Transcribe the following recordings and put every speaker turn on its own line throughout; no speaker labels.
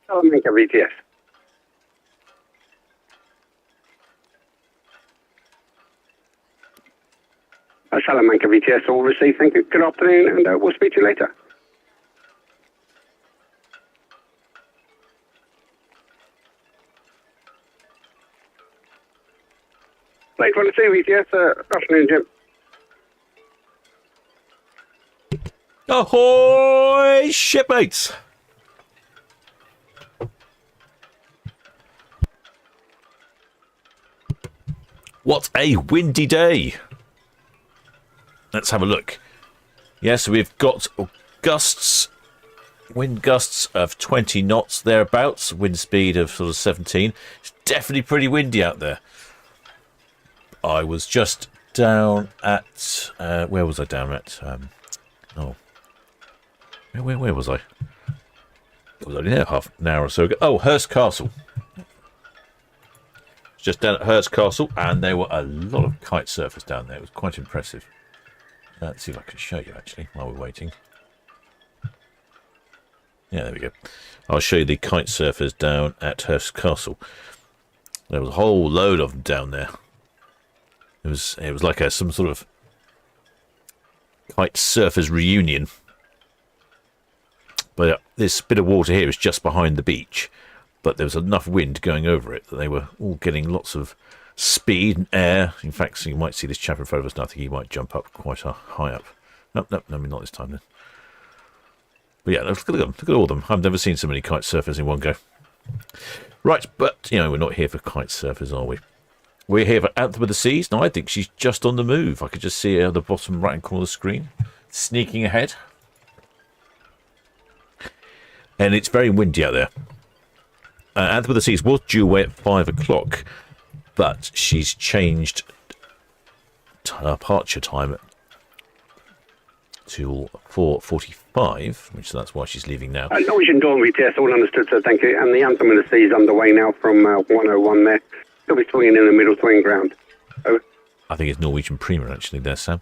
Salamanca VTS. Salamanca VTS all received. Thank you. Good afternoon, and we'll speak to you later. Late 22 VTS. Afternoon, Jim.
Ahoy, shipmates! What a windy day! Let's have a look. Yes, we've got gusts, wind gusts of 20 knots thereabouts, wind speed of sort of 17. It's definitely pretty windy out there. I was just down at where was I down at? Where was I? I was only there half an hour or so ago. Oh, Hurst Castle. Just down at Hurst Castle, and there were a lot of kite surfers down there. It was quite impressive. Let's see if I can show you actually while we're waiting. Yeah, there we go. I'll show you the kite surfers down at Hurst Castle. There was a whole load of them down there. It was like some sort of kite surfers reunion. But this bit of water here is just behind the beach, but there was enough wind going over it that they were all getting lots of speed and air. In fact, so you might see this chap in front of us now. I think he might jump up quite high up. No, not this time then. But yeah, look at them. Look at all of them. I've never seen so many kite surfers in one go. Right, but, you know, we're not here for kite surfers, are we? We're here for Anthem of the Seas. Now, I think she's just on the move. I could just see her at the bottom right-hand corner of the screen, sneaking ahead. And it's very windy out there. Anthem of the Seas was due away at 5 o'clock, but she's changed departure time to 4:45, which that's why she's leaving now.
Norwegian Dawn VTS, all understood, sir, thank you. And the Anthem of the Seas underway now from 101 there. They'll be swinging in the middle swing ground. Over.
I think it's Norwegian Prima, actually, there, Sam.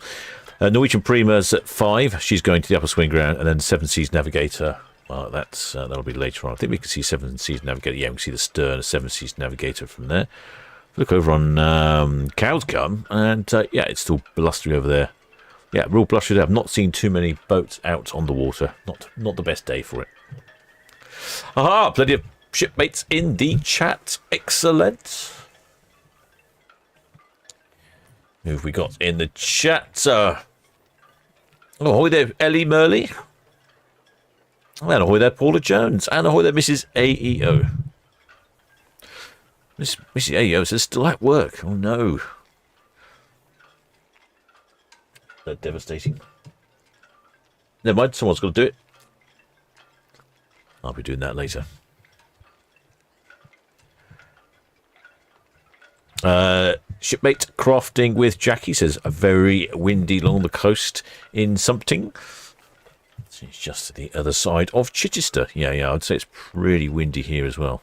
Norwegian Prima's at 5. She's going to the upper swing ground, and then Seven Seas Navigator. That'll be later on. I think we can see Seven Seas Navigator. Yeah, we can see the stern of Seven Seas Navigator from there. Look over on Cow's Gum, and yeah, it's still blustery over there. Yeah, real blustery. I've not seen too many boats out on the water. Not the best day for it. Aha! Plenty of shipmates in the chat. Excellent. Who have we got in the chat? Oh, ahoy there, Ellie Murley. And ahoy there, Paula Jones. And ahoy there, Mrs. AEO. Mrs. AEO says still at work. Oh no. That's devastating. Never mind, someone's got to do it. I'll be doing that later. Shipmate crafting with Jackie says a very windy along the coast in something. It's just the other side of Chichester. Yeah, I'd say it's pretty windy here as well.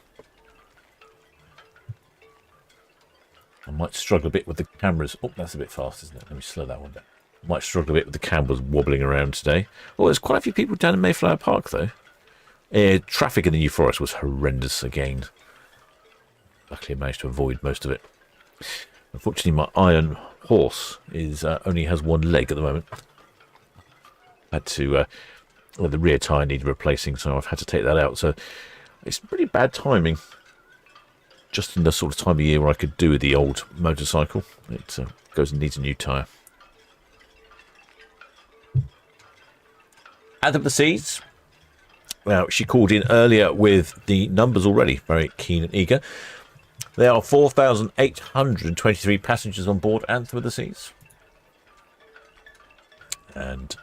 I might struggle a bit with the cameras. Oh, that's a bit fast, isn't it? Let me slow that one down. I might struggle a bit with the cameras wobbling around today. Oh, there's quite a few people down in Mayflower Park, though. Traffic in the New Forest was horrendous again. Luckily, I managed to avoid most of it. Unfortunately, my iron horse only has one leg at the moment. I had to... well, the rear tyre needed replacing, so I've had to take that out. So it's pretty bad timing. Just in the sort of time of year where I could do with the old motorcycle. It goes and needs a new tyre. Anthem of the Seas. Well, she called in earlier with the numbers already. Very keen and eager. There are 4,823 passengers on board Anthem of the Seas. And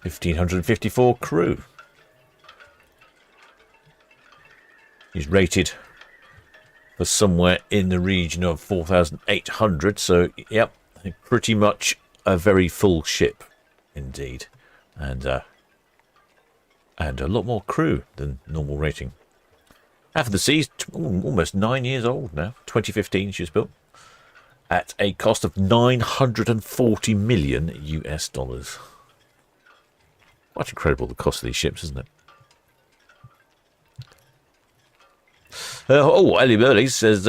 1,554 crew. He's rated for somewhere in the region of 4,800. So, yep, pretty much a very full ship indeed. And a lot more crew than normal rating. Anthem of the Seas, almost 9 years old now. 2015 she was built. At a cost of $940 million US. Quite incredible, the cost of these ships, isn't it? Ellie Burley says,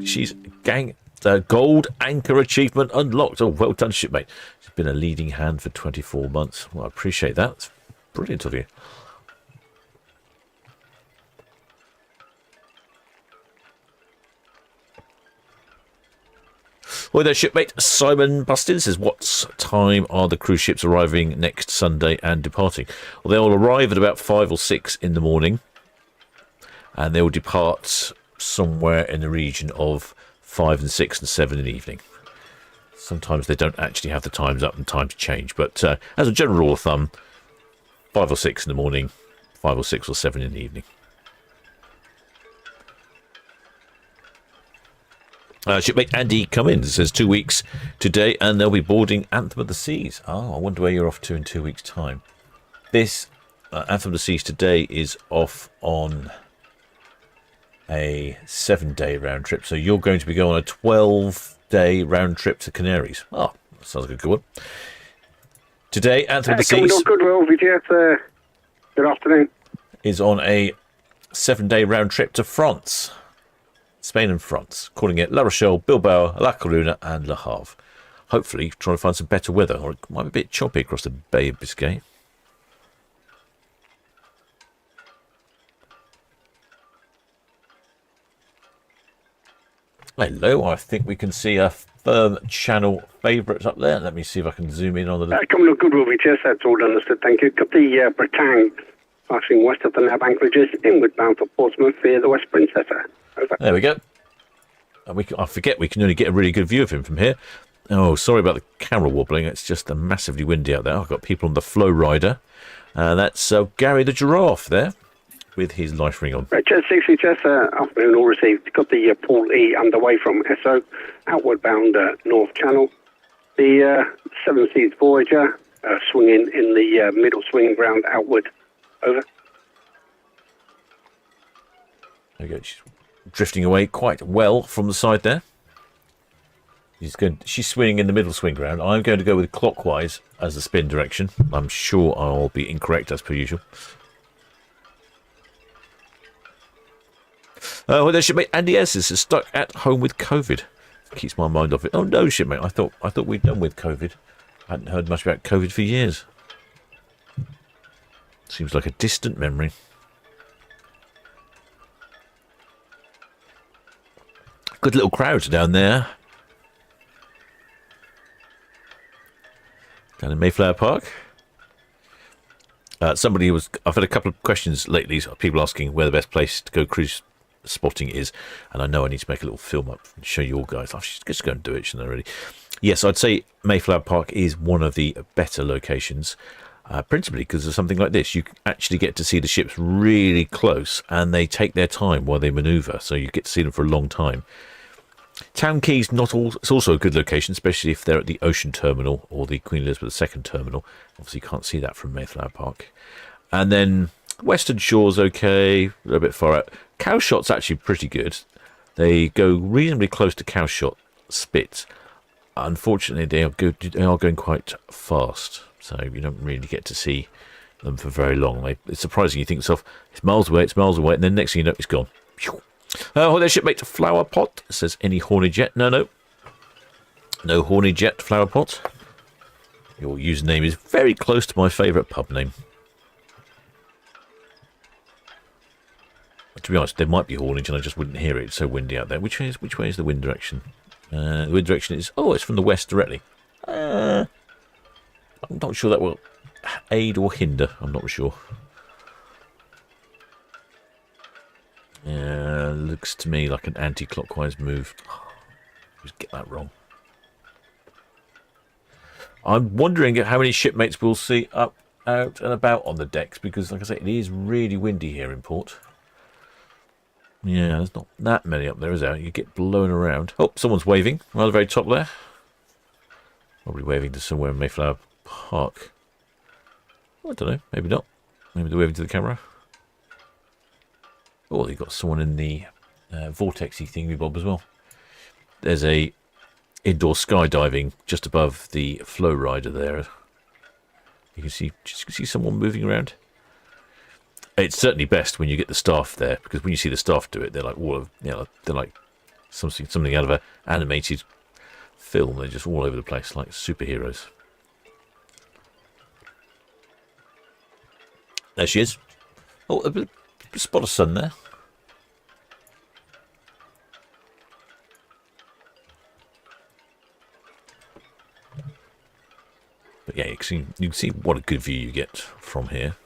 she's gang gold anchor achievement unlocked. Oh, well done, shipmate. She's been a leading hand for 24 months. Well, I appreciate that. It's brilliant of you. Well, their shipmate Simon Bustin says, what time are the cruise ships arriving next Sunday and departing? Well, they'll arrive at about 5 or 6 in the morning, and they'll depart somewhere in the region of 5 and 6 and 7 in the evening. Sometimes they don't actually have the times up and times change, but as a general rule of thumb, 5 or 6 in the morning, 5 or 6 or 7 in the evening. Shipmate Andy Cummins says 2 weeks today, and they'll be boarding Anthem of the Seas. Oh, I wonder where you're off to in 2 weeks' time. This Anthem of the Seas today is off on a 7-day round trip, so you're going to be going on a 12-day round trip to Canaries. Oh, sounds like a good one. Today, Anthem of the Seas.
Goodwill, VGF, good afternoon.
Is on a 7-day round trip to France. Spain and France, calling it La Rochelle, Bilbao, La Coruna and Le Havre. Hopefully trying to find some better weather, or it might be a bit choppy across the Bay of Biscay. Hello, I think we can see a firm channel favourites up there. Let me see if I can zoom in on the...
Coming up good, will be just, that's all understood, thank you. Got the Bretagne passing west of the nav anchorages, inward bound for Portsmouth via the West Princessa. Over.
There we go. And I forget we can only get a really good view of him from here. Oh, sorry about the camera wobbling. It's just massively windy out there. I've got people on the Flow Rider. That's Gary the Giraffe there with his life ring on.
Right, Jet 60, Jet, afternoon, all received. Got the Paul E underway from Esso, outward bound North Channel. The Seven Seas Voyager swinging in the middle swinging ground outward. Over.
There we go. She's drifting away quite well from the side there. She's swinging in the middle swing ground. I'm going to go with clockwise as the spin direction. I'm sure I'll be incorrect as per usual. Well, their shipmate Andy S is stuck at home with COVID. Keeps my mind off it. Oh no, shipmate! I thought we'd done with COVID. I hadn't heard much about COVID for years. Seems like a distant memory. Good little crowds down there. Down in Mayflower Park. I've had a couple of questions lately, people asking where the best place to go cruise spotting is, and I know I need to make a little film up and show you all guys. I should just go and do it, shouldn't I, really? Yes, I'd say Mayflower Park is one of the better locations. Principally because of something like this. You actually get to see the ships really close, and they take their time while they manoeuvre, so you get to see them for a long time. Town Quay is it's also a good location, especially if they're at the Ocean Terminal or the Queen Elizabeth II Terminal. Obviously, you can't see that from Mayflower Park. And then Western Shore's okay, a little bit far out. Cowshot's actually pretty good. They go reasonably close to Cowshot Spit. Unfortunately, they are going quite fast, so you don't really get to see them for very long. It's surprising. You think to yourself, it's miles away, and then next thing you know, it's gone. Their shipmate Flower Pot says, any horny jet? No horny jet, Flower Pot. Your username is very close to my favourite pub name. To be honest, there might be hornage, and I just wouldn't hear it. It's so windy out there. Which way is the wind direction? The wind direction is... Oh, it's from the west directly. I'm not sure that will aid or hinder. I'm not sure. Yeah, looks to me like an anti-clockwise move. Just get that wrong. I'm wondering how many shipmates we'll see up, out and about on the decks, because, like I say, it is really windy here in port. Yeah, there's not that many up there, is there? You get blown around. Oh, someone's waving right at the very top there. Probably waving to somewhere in Mayflower Park. I don't know, maybe not. Maybe they're waving to the camera. Oh, they've got someone in the vortexy thingy bob as well. There's a indoor skydiving just above the Flow Rider there. You can see someone moving around. It's certainly best when you get the staff there, because when you see the staff do it, they're like all of, you know, they're like something out of an animated film. They're just all over the place, like superheroes. There she is. Oh, a spot of sun there. But yeah, you can see what a good view you get from here.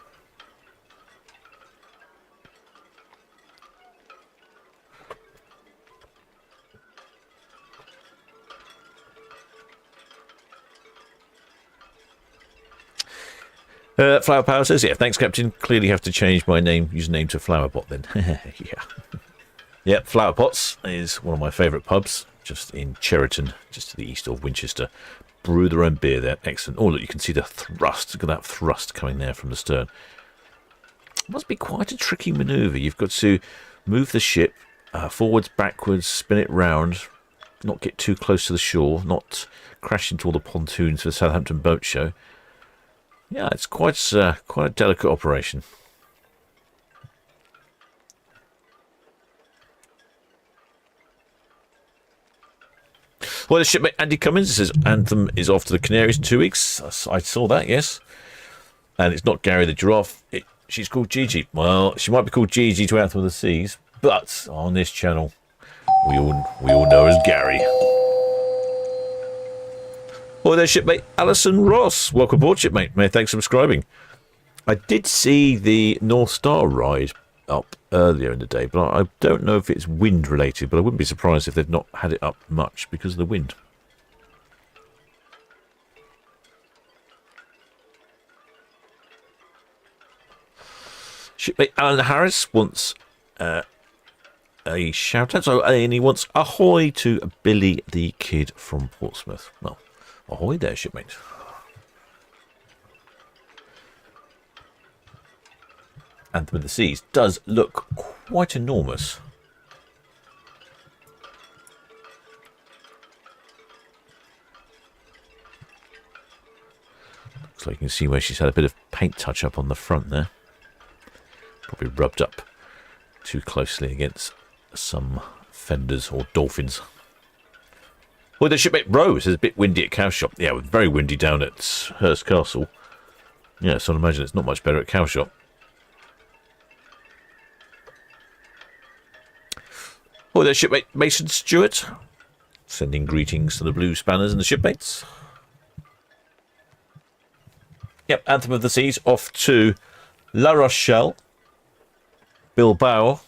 Flower Power says, yeah, thanks, Captain. Clearly have to change my username to Flowerbot then. Yeah. Yep, Flower Pots is one of my favourite pubs, just in Cheriton, just to the east of Winchester. Brew their own beer there. Excellent. Oh, look, you can see the thrust. Look at that thrust coming there from the stern. Must be quite a tricky manoeuvre. You've got to move the ship forwards, backwards, spin it round, not get too close to the shore, not crash into all the pontoons for the Southampton boat show. Yeah, it's quite a delicate operation. Well, the shipmate Andy Cummins says Anthem is off to the Canaries in 2 weeks. I saw that, yes. And it's not Gary the giraffe. She's called Gigi. Well, she might be called Gigi to Anthem of the Seas, but on this channel, we all know her as Gary. Oh, there's shipmate Alison Ross. Welcome aboard, shipmate. Many thanks for subscribing. I did see the North Star ride up earlier in the day, but I don't know if it's wind related, but I wouldn't be surprised if they've not had it up much because of the wind. Shipmate Alan Harris wants a shout out, and he wants ahoy to Billy the Kid from Portsmouth. Well, ahoy there, shipmate. Anthem of the Seas does look quite enormous. Looks like you can see where she's had a bit of paint touch up on the front there. Probably rubbed up too closely against some fenders or dolphins. Well, the shipmate Rose is a bit windy at Cowshop. Yeah, very windy down at Hurst Castle. Yeah, so I imagine it's not much better at Cowshop. Oh, there's shipmate Mason Stewart, sending greetings to the Blue Spanners and the shipmates. Yep, Anthem of the Seas off to La Rochelle, Bilbao,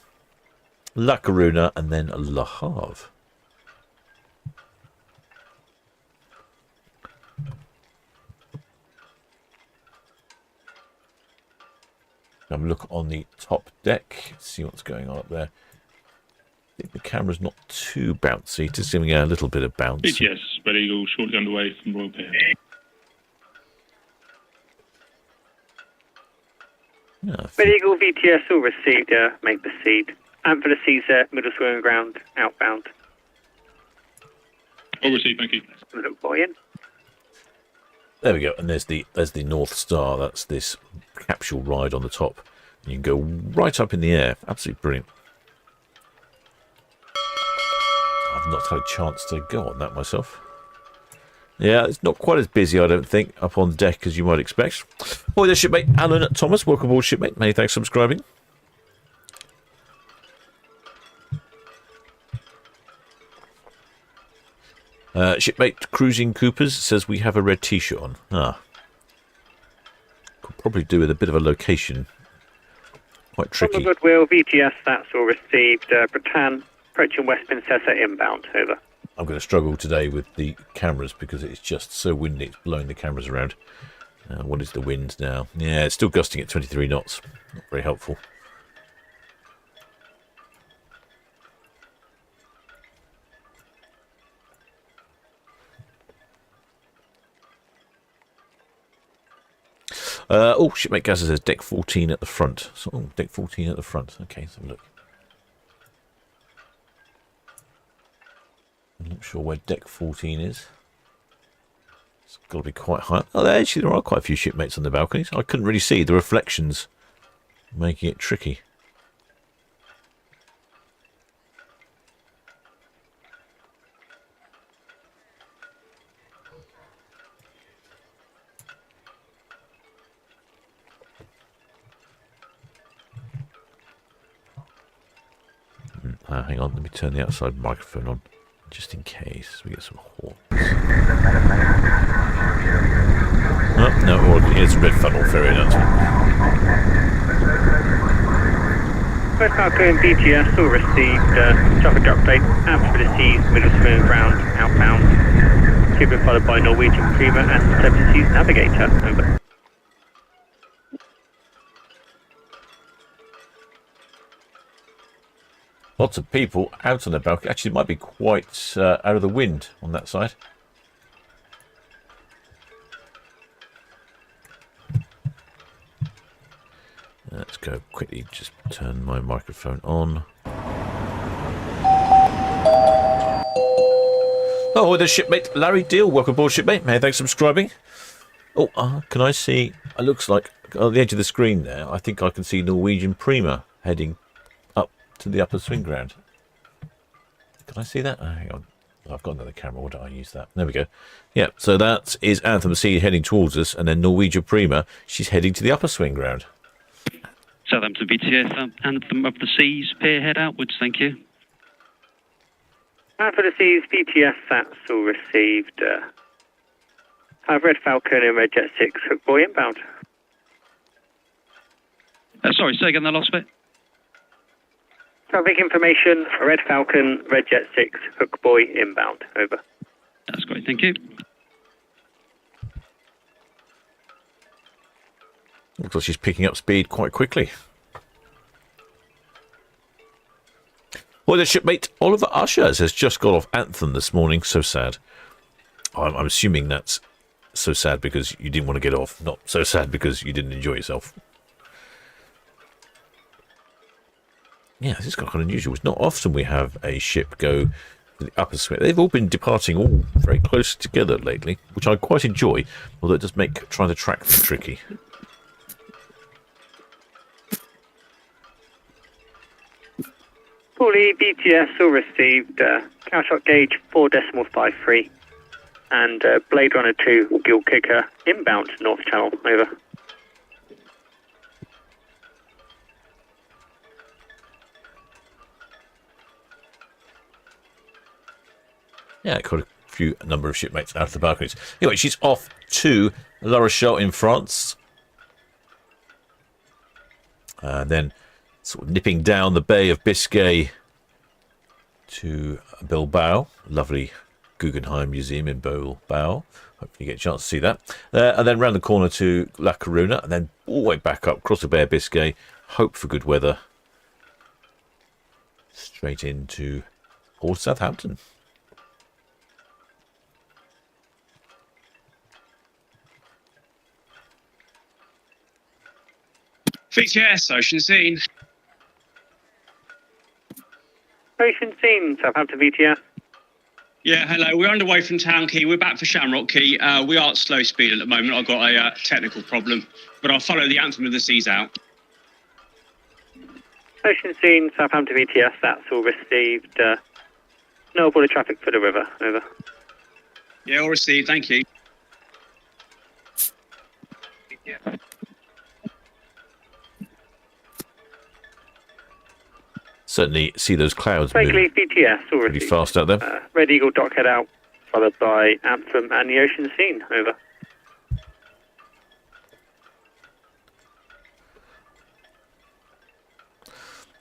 La Coruna, and then Le Havre. Have a look on the top deck, see what's going on up there. I think the camera's not too bouncy, just giving a little bit of bounce.
Yes, Red Eagle shortly underway from Royal Pier.
Yeah,
Red Eagle VTS all received, make the seed. And for the Seas, middle swimming ground, outbound.
All received, thank you.
Look boy in.
There we go, and there's the North Star. That's this capsule ride on the top. You can go right up in the air. Absolutely brilliant. I've not had a chance to go on that myself. Yeah, it's not quite as busy, I don't think, up on deck as you might expect. Oh, there's shipmate Alan Thomas. Welcome aboard, shipmate. Many thanks for subscribing. Shipmate Cruising Coopers says we have a red t-shirt on. Could probably do with a bit of a location. Quite tricky.
On the Goodwill VTS, that's all received. Bretagne, approaching West Princessa inbound, over.
I'm going to struggle today with the cameras because it's just so windy. It's blowing the cameras around. What is the wind now? Yeah, it's still gusting at 23 knots. Not very helpful. Shipmate Gaza says deck 14 at the front. So, deck 14 at the front. Okay, let's have a look. I'm not sure where deck 14 is. It's got to be quite high. Oh, there are quite a few shipmates on the balconies. I couldn't really see the reflections making it tricky. Hang on, let me turn the outside microphone on, just in case we get some horns. Oh, no, it's red funnel ferry announcement.
Red Falcon BTS all received traffic update. Out for the Seas, Middle Swimming Ground, outbound. To be followed by Norwegian Prima and Seven Seas Navigator. Over.
Lots of people out on the balcony. Actually, it might be quite out of the wind on that side. Let's go quickly, just turn my microphone on. Oh, there's shipmate Larry Deal. Welcome aboard, shipmate. Many thanks for subscribing. Oh, can I see? It looks like on the edge of the screen there, I think I can see Norwegian Prima heading up to the upper swing ground. Can I see that? Oh, hang on. I've got another camera. Why don't I use that? There we go. Yeah, so that is Anthem Sea heading towards us, and then Norwegian Prima, she's heading to the upper swing ground.
Southampton BTS, Anthem of the Seas, pier head outwards, thank you.
And for the Seas, BTS, that's all received. Red Falcon and Red Jet 6, Hook Boy inbound.
Sorry, say again the last bit.
Traffic information, Red Falcon, Red Jet 6, Hook Boy inbound. Over.
That's great, thank you.
Looks like she's picking up speed quite quickly. Well, the shipmate Oliver Ushers has just got off Anthem this morning. So sad. I'm assuming that's so sad because you didn't want to get off, not so sad because you didn't enjoy yourself. Yeah, this is kind of unusual. It's not often we have a ship go to the upper swing. They've all been departing all very close together lately, which I quite enjoy, although it does make trying to track them tricky.
Paulie, BTS all received cowshot gauge 4.53 and Blade Runner 2 gill kicker inbound North Channel. Over.
Yeah, quite a number of shipmates out of the balconies. Anyway, she's off to La Rochelle in France. Then sort of nipping down the Bay of Biscay to Bilbao. Lovely Guggenheim Museum in Bilbao. Hopefully you get a chance to see that. And then round the corner to La Coruna, and then all the way back up, across the Bay of Biscay. Hope for good weather. Straight into Port Southampton.
VTS, Ocean Scene.
Ocean Scene, Southampton VTS.
Yeah, hello. We're underway from Town Quay. We're back for Shamrock Quay. We are at slow speed at the moment. I've got a technical problem, but I'll follow the Anthem of the Seas out.
Ocean Scene, Southampton VTS, that's all received. No border traffic for the river. Over.
Yeah, all received. Thank you.
Certainly see those clouds
Vaguely
moving
BTS all
pretty
received.
fast out there.
Red Eagle dockhead out, followed by Anthem and the Ocean Scene. Over.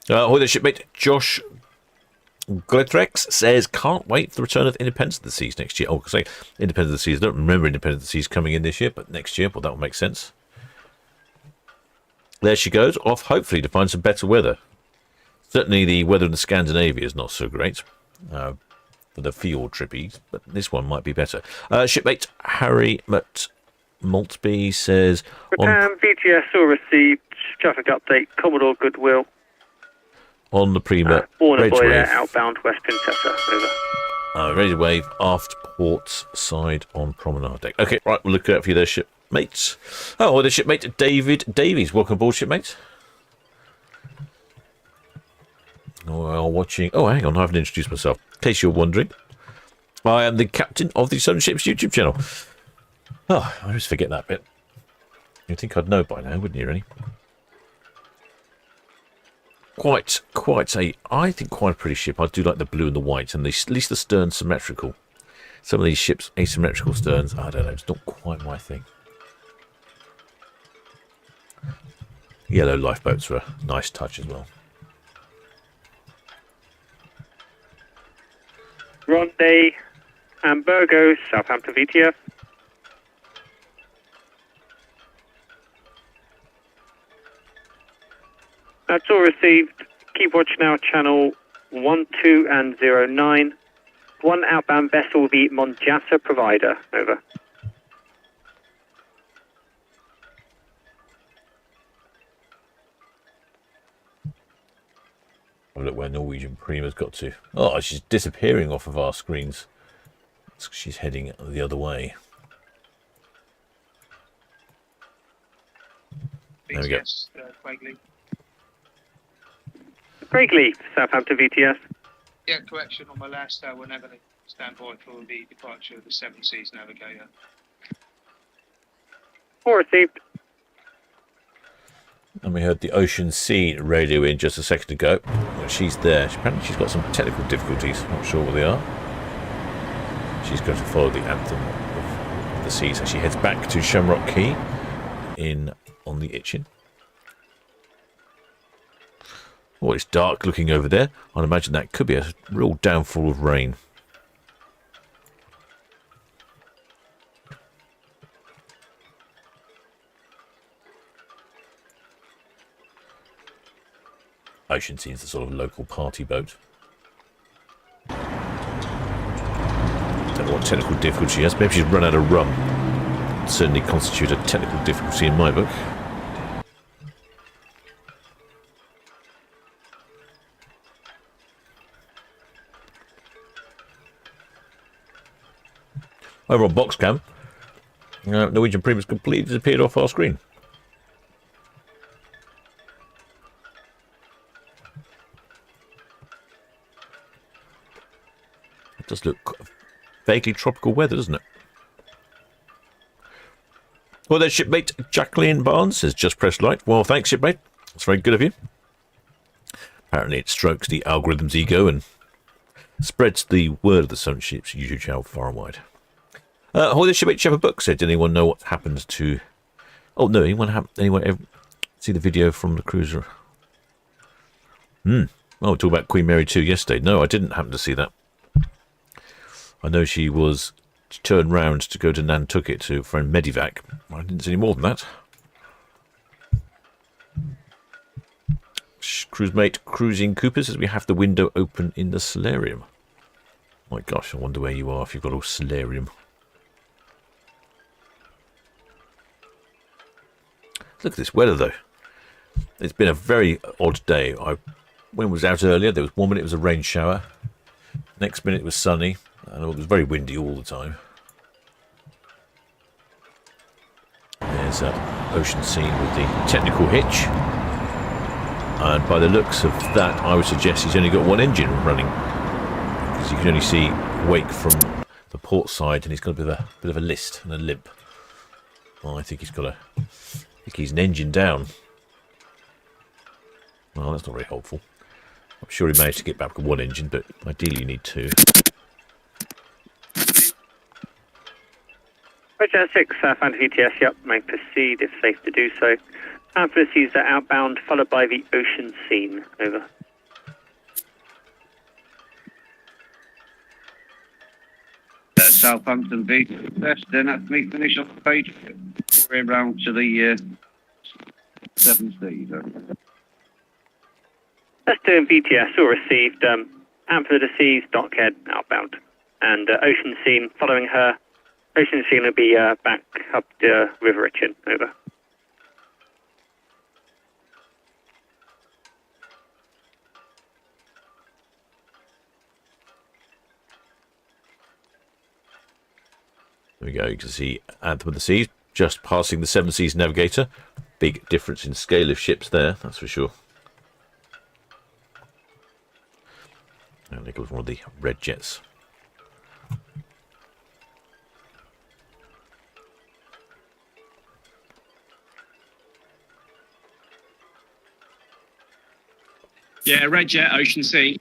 Ahoy there, shipmate. Josh Gletrex says, can't wait for the return of Independence of the Seas next year. Oh, I say Independence of the Seas. I don't remember Independence of the Seas coming in this year, but next year, well, that will make sense. There she goes, off hopefully to find some better weather. Certainly the weather in Scandinavia is not so great for the fjord trippies, but this one might be better. Shipmate Harry Maltby says...
VTS all received traffic update, Commodore Goodwill.
On the Prima,
Warner
ready
Boy
to
there,
wave.
outbound West Princessa. Over.
Ready to wave, aft port side on promenade deck. Okay, right, we'll look out for you there, shipmates. Oh, the shipmate David Davies. Welcome aboard, shipmate. While watching... Oh, hang on, I haven't introduced myself. In case you're wondering, I am the captain of the Solent Ships YouTube channel. Oh, I always forget that bit. You'd think I'd know by now, wouldn't you, really? I think quite a pretty ship. I do like the blue and the white, and at least the stern's symmetrical. Some of these ships, asymmetrical sterns, I don't know, it's not quite my thing. Yellow lifeboats are a nice touch as well.
Ronde, Hamburgo, Southampton VTF. That's all received. Keep watching our channel 12 and 09. One outbound vessel, the Monjata provider. Over.
Have a look where Norwegian Prima's got to. Oh, she's disappearing off of our screens. She's heading the other way. There we go.
Craigley, Southampton VTS.
Yeah, correction on my last. We're now going to stand by for the departure of the Seven Seas Navigator.
All received.
And we heard the Ocean Sea radio in just a second ago. Well, she's there. Apparently she's got some technical difficulties. Not sure what they are. She's going to follow the anthem of the seas as she heads back to Shamrock Quay on the Itchin. Oh, it's dark looking over there. I'd imagine that could be a real downfall of rain. Ocean Sea is the sort of local party boat. Don't know what technical difficulty she has. Maybe she's run out of rum. It'd certainly constitute a technical difficulty in my book. Over on Boxcam, Norwegian Prima's completely disappeared off our screen. It does look vaguely tropical weather, doesn't it? Well, there's shipmate Jacqueline Barnes says, just press light. Well, thanks, shipmate. That's very good of you. Apparently it strokes the algorithm's ego and spreads the word of the Solent Ships YouTube channel far and wide. Hoy the shipmate Shepherd Book said, did anyone know what happened to... Oh, no, anyone ever see the video from the cruiser? Oh, talk about Queen Mary 2 yesterday. No, I didn't happen to see that. I know she was turned round to go to Nantucket to friend Medivac. I didn't see any more than that. Cruise mate Cruising Cooper says we have the window open in the solarium. My gosh, I wonder where you are if you've got a solarium. Look at this weather, though. It's been a very odd day. When I was out earlier, there was 1 minute it was a rain shower. Next minute it was sunny. And it was very windy all the time. There's Ocean Sea with the technical hitch. And by the looks of that, I would suggest he's only got one engine running. Because you can only see wake from the port side, and he's got a bit of a list and a limp. Well, I think he's an engine down. Well, that's not very helpful. I'm sure he managed to get back with one engine, but ideally you need two.
Roger 6, Southampton VTS, yep, may proceed if safe to do so. And for the seas are outbound, followed by the Ocean Scene. Over.
Southampton VTS, then that's me finish off the page. We're round to the Seven Seas.
That's doing VTS, all received. And for the seas, Dockhead, outbound. And Ocean Scene, following her. Ocean Scene will be back up the River Itchin. Over.
There we go. You can see Anthem of the Seas just passing the Seven Seas Navigator. Big difference in scale of ships there, that's for sure. And there goes one of the red jets.
Yeah, red jet, Ocean Sea.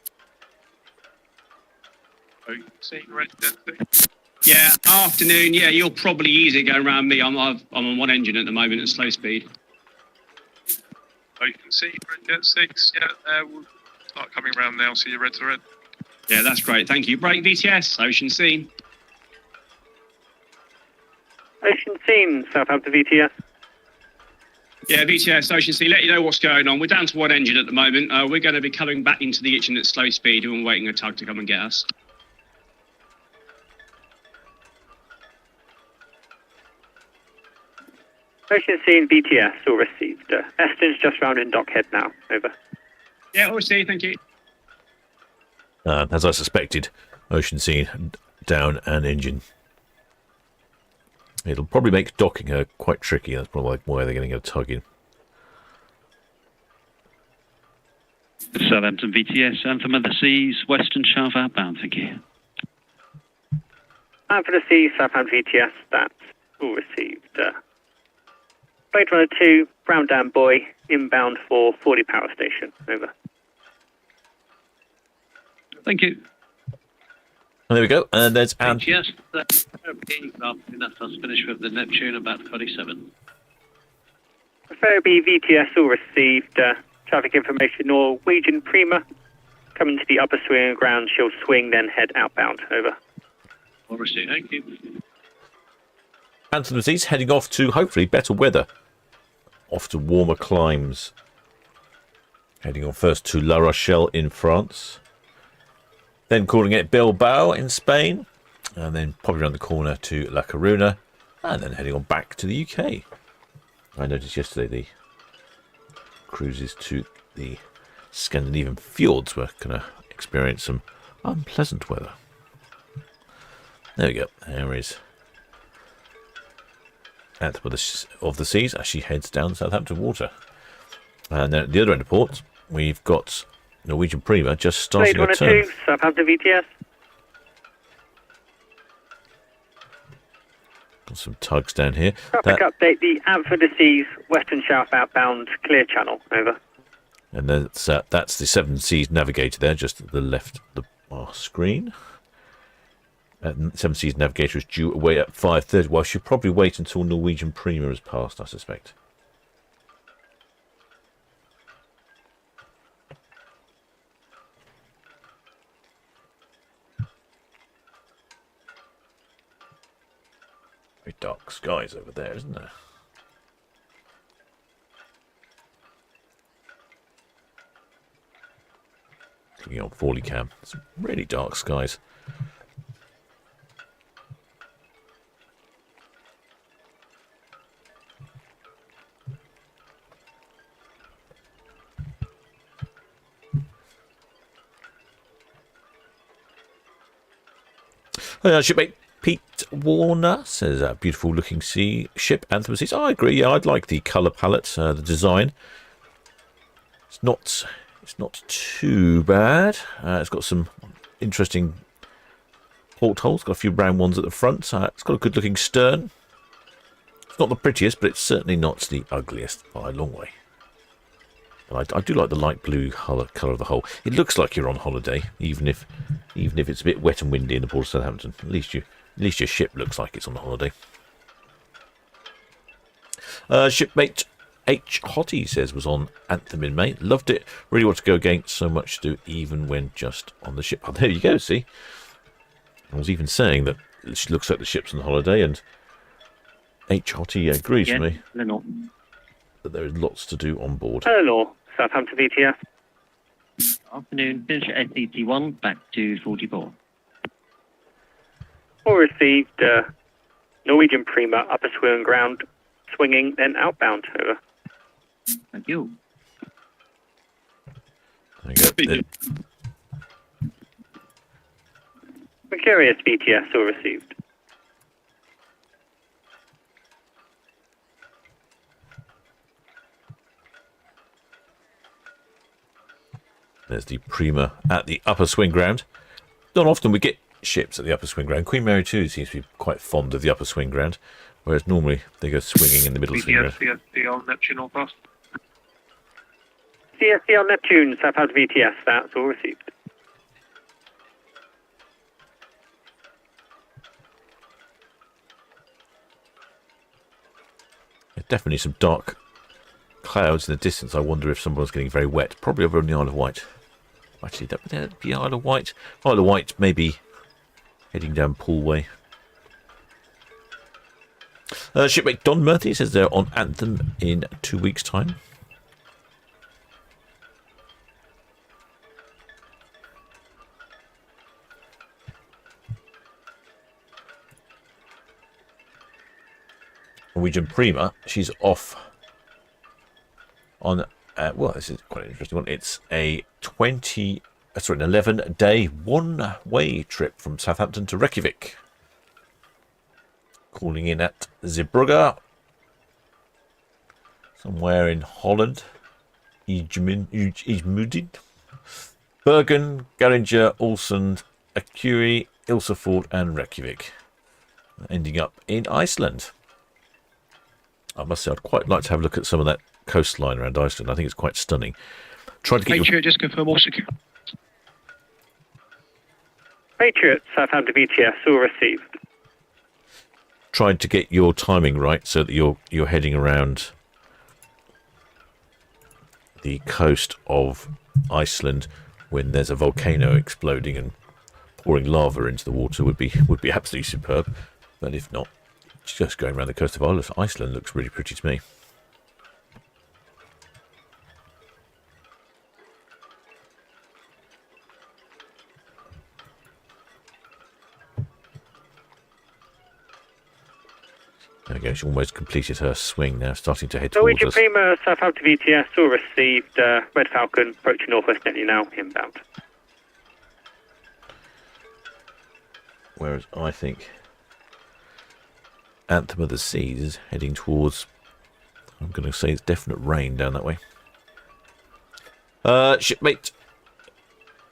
Ocean Sea, red jet.
Yeah, afternoon. Yeah, you'll probably easy going around me. I'm on one engine at the moment at slow speed.
Ocean Sea, red jet 6. Yeah, we'll start coming around now. See you red to red.
Yeah, that's great. Thank you. Break VTS, Ocean Sea.
Ocean Scene, Southampton VTS.
Yeah, VTS, Ocean Sea. Let you know what's going on. We're down to one engine at the moment. We're going to be coming back into the engine at slow speed and waiting a tug to come and get us.
Ocean Scene VTS, all received. Eston's just round in Dockhead now. Over.
Yeah, all received. Thank you.
As I suspected, Ocean Scene down an engine. It'll probably make docking her quite tricky. That's probably why they're getting a tug in.
Southampton VTS, Anthem of the Seas, Western Shelf outbound, thank you.
And for the Sea, Southampton VTS, that's all received. Blade Runner 2, Brown Dam Boy, inbound for 40 Power Station. Over.
Thank you.
And there we go. And there's
Yes, that's us finished with the Neptune about 27.
Ferry VTS, all received. Traffic information, Norwegian Prima. Coming to the upper swing ground, she'll swing, then head outbound. Over.
All received, thank you.
Anthem of the Seas heading off to hopefully better weather. Off to warmer climes. Heading on first to La Rochelle in France. Then calling it Bilbao in Spain. And then popping around the corner to La Coruna. And then heading on back to the UK. I noticed yesterday the cruises to the Scandinavian fjords were going to experience some unpleasant weather. There we go. There is Anthem of the Seas as she heads down Southampton water. And then at the other end of port, we've got Norwegian Prima just starting her turn.
2, Southampton VTS.
Got some tugs down here.
Traffic update, the Anthem of the Seas, Western Shelf outbound, clear channel. Over.
And that's the Seven Seas Navigator there, just at the left of our screen. Seven Seas Navigator is due away at 5:30. Well, she'll probably wait until Norwegian Prima has passed, I suspect. Very dark skies over there, isn't there? Looking on Forley Cam, some really dark skies. Shipmate Pete Warner says, beautiful looking ship, Anthem of the Seas. I agree, yeah, I'd like the colour palette, the design. It's not too bad. It's got some interesting portholes, got a few brown ones at the front. It's got a good looking stern. It's not the prettiest, but it's certainly not the ugliest by a long way. I do like the light blue colour of the hull. It looks like you're on holiday, even if it's a bit wet and windy in the port of Southampton. At least your ship looks like it's on holiday. Shipmate H. Hottie says was on Anthem in May. Loved it. Really want to go again. So much to do, even when just on the ship. Oh, there you go. See, I was even saying that it looks like the ship's on holiday, and H. Hottie agrees with me that there is lots to do on board.
Hello, Southampton VTS.
Afternoon, finish at SET1, back to 44.
All received. Norwegian Prima, upper swing ground, swinging, then outbound. Over.
Thank you.
Mercurius VTS, all received.
There's the Prima at the upper swing ground. Not often we get ships at the upper swing ground. Queen Mary 2 seems to be quite fond of the upper swing ground, whereas normally they go swinging in the middle swing ground.
BTS on Neptune all fast.
CSC on Neptune, Southampton VTS, that's all received.
There's definitely some dark clouds in the distance. I wonder if someone's getting very wet. Probably over on the Isle of Wight. Actually, that'd be Isle of Wight. Isle of Wight maybe heading down Pool Way. Shipmate Don Murphy says they're on Anthem in 2 weeks' time. Norwegian Prima, she's off on, well, this is quite an interesting one. It's a an 11-day one-way trip from Southampton to Reykjavik. Calling in at Zeebrugge, somewhere in Holland. Ijmudin, Bergen, Garinger, Olsund, Akuri, Ilseford and Reykjavik. Ending up in Iceland. I must say, I'd quite like to have a look at some of that coastline around Iceland. I think it's quite stunning. Trying to get
Patriot, just confirm all secure.
Patriot, Southampton VTS, all received.
Trying to get your timing right so that you're heading around the coast of Iceland when there's a volcano exploding and pouring lava into the water would be absolutely superb. But if not, just going around the coast of Iceland looks really pretty to me. There we go, she almost completed her swing now, starting to head towards
Norwegian
us.
Prima, Southampton VTS, all received. Red Falcon, approaching northwest gently now, inbound.
Whereas I think Anthem of the Seas is heading towards, I'm going to say it's definite rain down that way. Shipmate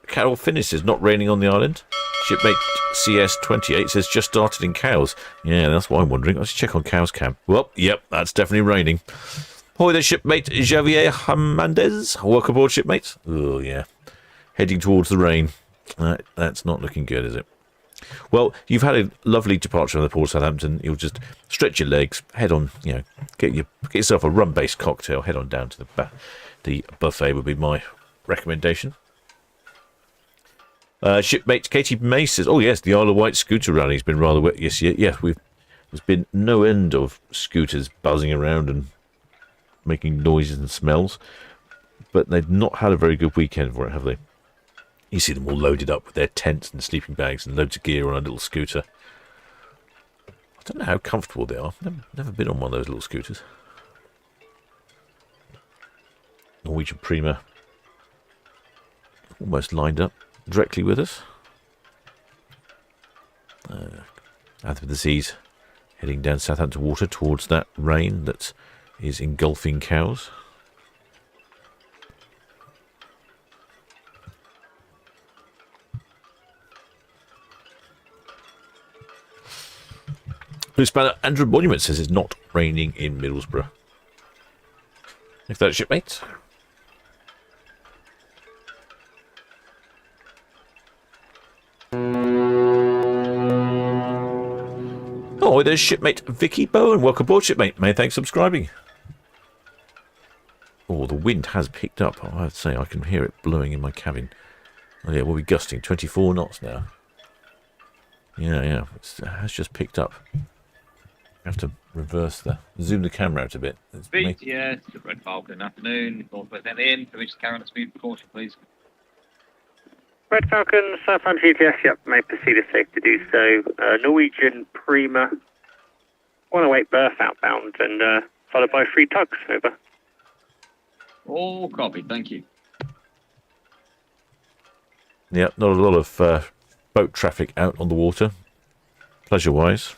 Carol Finnis says not raining on the island. Shipmate CS28 says just started in Cowes. Yeah, that's what I'm wondering. Let's check on Cowes Camp. Well, yep, that's definitely raining. Ahoy there, shipmate Javier Hernandez. Welcome aboard, shipmate. Oh, yeah. Heading towards the rain. That's not looking good, is it? Well, you've had a lovely departure from the Port of Southampton. You'll just stretch your legs, head on, get yourself a rum-based cocktail, head on down to the buffet would be my recommendation. Shipmate Katie May says, oh yes, the Isle of Wight scooter rally has been rather wet. Yes, there's been no end of scooters buzzing around and making noises and smells, but they've not had a very good weekend for it, have they? You see them all loaded up with their tents and sleeping bags and loads of gear on a little scooter. I don't know how comfortable they are. Never been on one of those little scooters. Norwegian Prima almost lined up directly with us. Anthem of the Seas heading down Southampton Water towards that rain that is engulfing Cowes. Blue Spanner Andrew Monument says it's not raining in Middlesbrough. If that's shipmate. Oh, there's shipmate Vicky Bowen. Welcome aboard, shipmate. Many thanks for subscribing. Oh, the wind has picked up. I have to say, I can hear it blowing in my cabin. Oh yeah, we'll be gusting 24 knots now. Yeah, it has just picked up. I have to zoom the camera out a bit.
Yeah, Red Falcon, afternoon. Northwest in, permission to carry on at speed precaution, please.
Red Falcon, Southampton VTS, yep, may proceed if safe to do so. Norwegian Prima, 108 berth outbound, and followed by 3 tugs, over.
All copied, thank you.
Yeah, not a lot of boat traffic out on the water, pleasure-wise.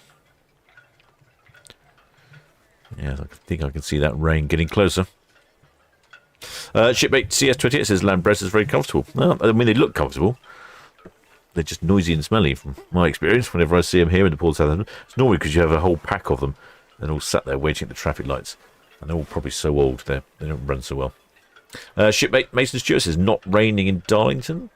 Yeah, I think I can see that rain getting closer. Shipmate CS28 says Lambretta is very comfortable. No, I mean, they look comfortable. They're just noisy and smelly, from my experience. Whenever I see them here in the Port of Southampton, it's normally because you have a whole pack of them, and all sat there waiting at the traffic lights. And they're all probably so old, they don't run so well. Shipmate Mason Stewart says not raining in Darlington.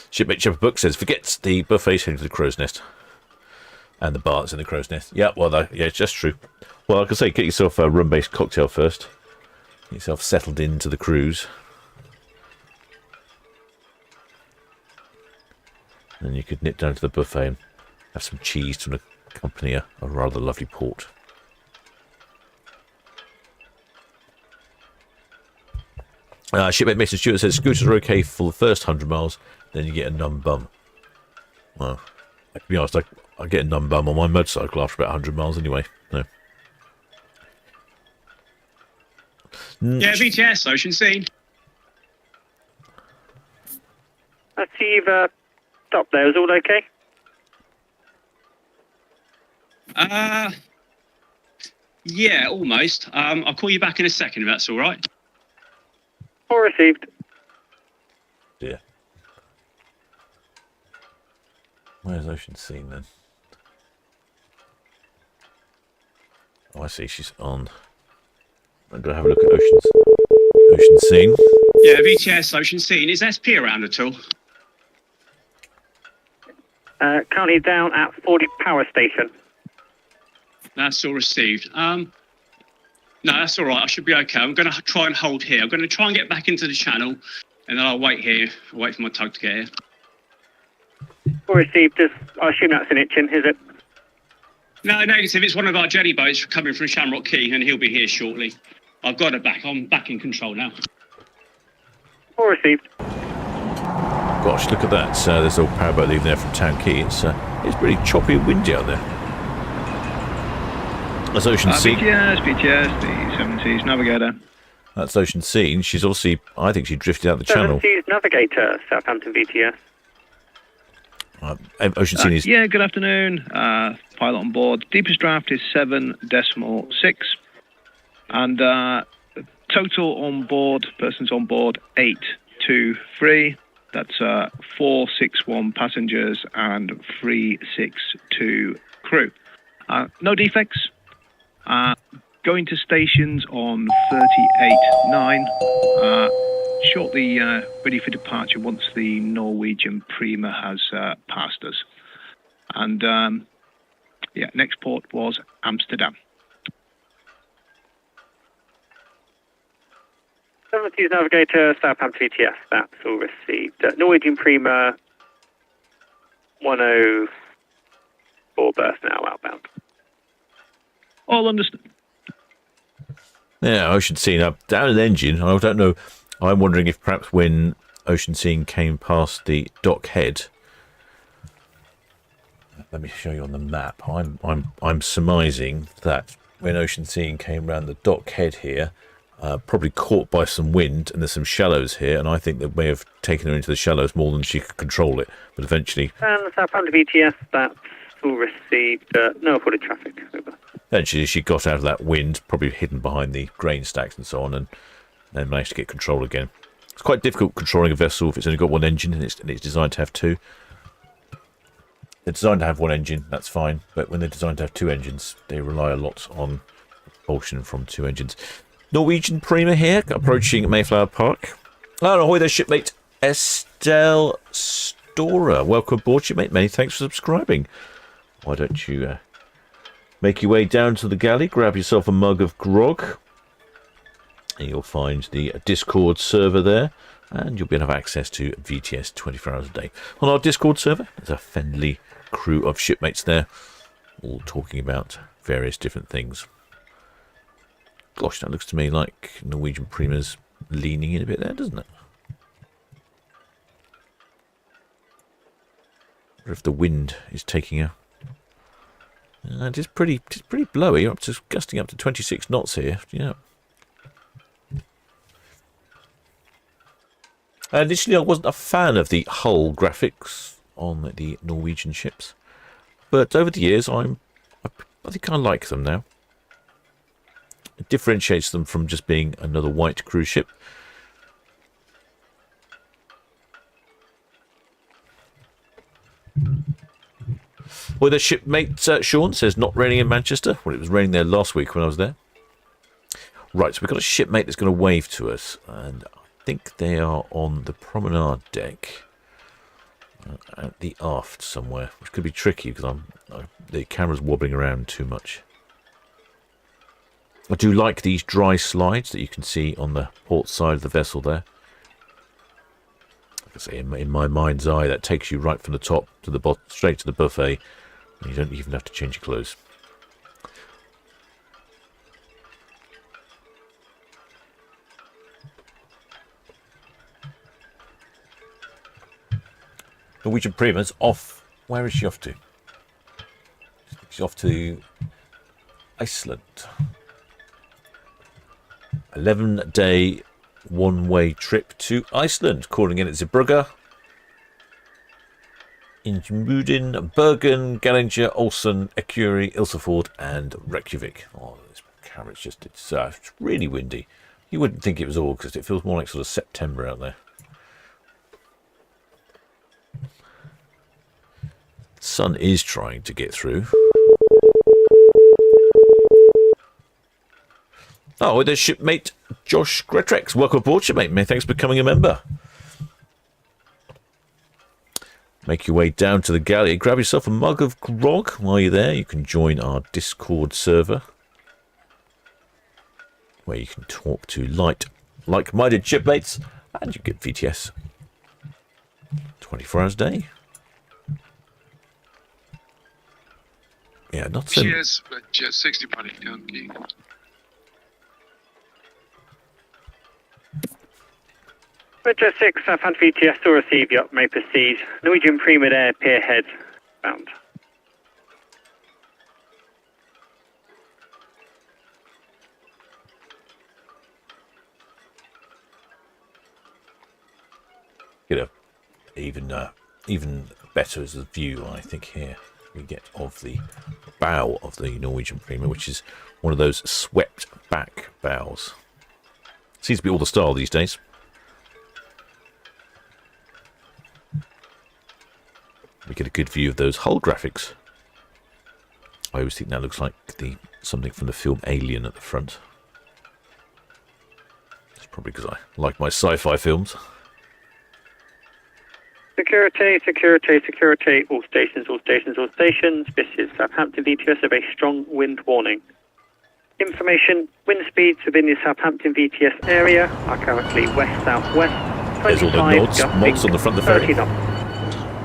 Shipmate Shepherd Book says forget the buffet heading to the crow's nest. And the bar that's in the crow's nest. Yeah, well, yeah, it's just true. Well, like I say, get yourself a rum-based cocktail first. Get yourself settled into the cruise. Then you could nip down to the buffet and have some cheese to accompany a rather lovely port. Shipmate Mason Stewart says scooters are okay for the first 100 miles, then you get a numb bum. Well, to be honest, I get a numb bum on my motorcycle after about 100 miles anyway. No.
Yeah, VTS, Ocean Scene.
I see you've stopped there. Is all okay?
Yeah, almost. I'll call you back in a second if that's all right.
All received.
Yeah. Where's Ocean Scene then? Oh, I see. She's on. I'm going to have a look at Ocean Scene.
Yeah, VTS, Ocean Scene. Is SP around at all?
Currently down at 40 Power Station.
That's all received. No, that's all right. I should be okay. I'm going to try and hold here. I'm going to try and get back into the channel, and then I'll wait here. I'll wait for my tug to get here.
All received. I assume that's an Itchin, is it?
No, negative. It's one of our jelly boats coming from Shamrock Quay, and he'll be here shortly. I've got it back. I'm back in control now.
All received.
Gosh, look at that. There's a little powerboat leaving there from Town Quay. It's pretty choppy and windy out there. That's Ocean Scene.
BTS, the 7 Seas Navigator.
That's Ocean Scene. She's obviously, I think she drifted out the channel.
7 Seas Navigator, Southampton VTS.
Ocean Scene is...
Yeah, good afternoon. Pilot on board. Deepest draft is 7.6. And total on board, persons on board, 823. That's 461 passengers and 362 crew. No defects. Going to stations on 38.9. Shortly ready for departure once the Norwegian Prima has passed us. And yeah, next port was Amsterdam.
7 Seas Navigator, Southampton VTS. That's all received. Norwegian Prima, 104 berth now outbound.
All understood.
Yeah, Ocean Scene up, down an engine. I don't know. I'm wondering if perhaps when Ocean Scene came past the dock head. Let me show you on the map. I'm surmising that when Ocean Scene came round the dock head here, probably caught by some wind, and there's some shallows here, and I think they may have taken her into the shallows more than she could control it. But eventually,
And Southampton VTS. That's all received. No reported traffic. Over.
eventually she got out of that wind, probably hidden behind the grain stacks and so on, and then managed to get control again. It's quite difficult controlling a vessel if it's only got one engine and it's designed to have two. They're designed to have one engine, that's fine, but when they're designed to have two engines, they rely a lot on propulsion from two engines. Norwegian Prima here, approaching Mayflower Park. Oh, ahoy there, shipmate Estelle Storer. Welcome aboard, shipmate. Many thanks for subscribing. Why don't you make your way down to the galley, grab yourself a mug of grog, and you'll find the Discord server there, and you'll be able to have access to VTS 24 hours a day. On our Discord server, there's a friendly crew of shipmates there, all talking about various different things. Gosh, that looks to me like Norwegian Prima's leaning in a bit there, doesn't it? Or if the wind is taking her. It is pretty blowy, up to gusting up to 26 knots here. Yeah. Initially, I wasn't a fan of the hull graphics on the Norwegian ships. but over the years, I think I like them now. It differentiates them from just being another white cruise ship. Well, their shipmate Sean says not raining in Manchester. Well, it was raining there last week when I was there. Right, so we've got a shipmate that's going to wave to us, and I think they are on the promenade deck at the aft somewhere, which could be tricky because the camera's wobbling around too much. I do like these dry slides that you can see on the port side of the vessel there. Like I say, in my mind's eye, that takes you right from the top to the bottom, straight to the buffet, and you don't even have to change your clothes. Norwegian Prima's off. Where is she off to? She's off to Iceland. 11-day one-way trip to Iceland, calling in at Zeebrugge, Ingemudin, Bergen, Gallinger, Olsen, Ecurie, Ilseford, and Reykjavik. Oh, this camera's just, it's really windy. You wouldn't think it was August, it feels more like sort of September out there. The sun is trying to get through. Oh, there's shipmate Josh Gretrex. Welcome aboard, shipmate. Thanks for becoming a member. Make your way down to the galley. Grab yourself a mug of grog while you're there. You can join our Discord server, where you can talk to like-minded shipmates, and you get VTS 24 hours a day. Yeah, not so...
Cheers, but cheers, 60 money, Town Quay.
Roger 6, Southampton VTS will receive yacht may proceed. Norwegian Prima Air, pier head, bound.
Get a even better as a view, I think, here we get of the bow of the Norwegian Prima, which is one of those swept back bows. Seems to be all the style these days. We get a good view of those hull graphics. I always think that looks like something from the film Alien at the front. It's probably because I like my sci-fi films.
Security, security, security, all stations, all stations, all stations. This is Southampton VTS of a strong wind warning. Information, wind speeds within the Southampton VTS area are currently west-southwest,
There's all the mods on the front of the ferry.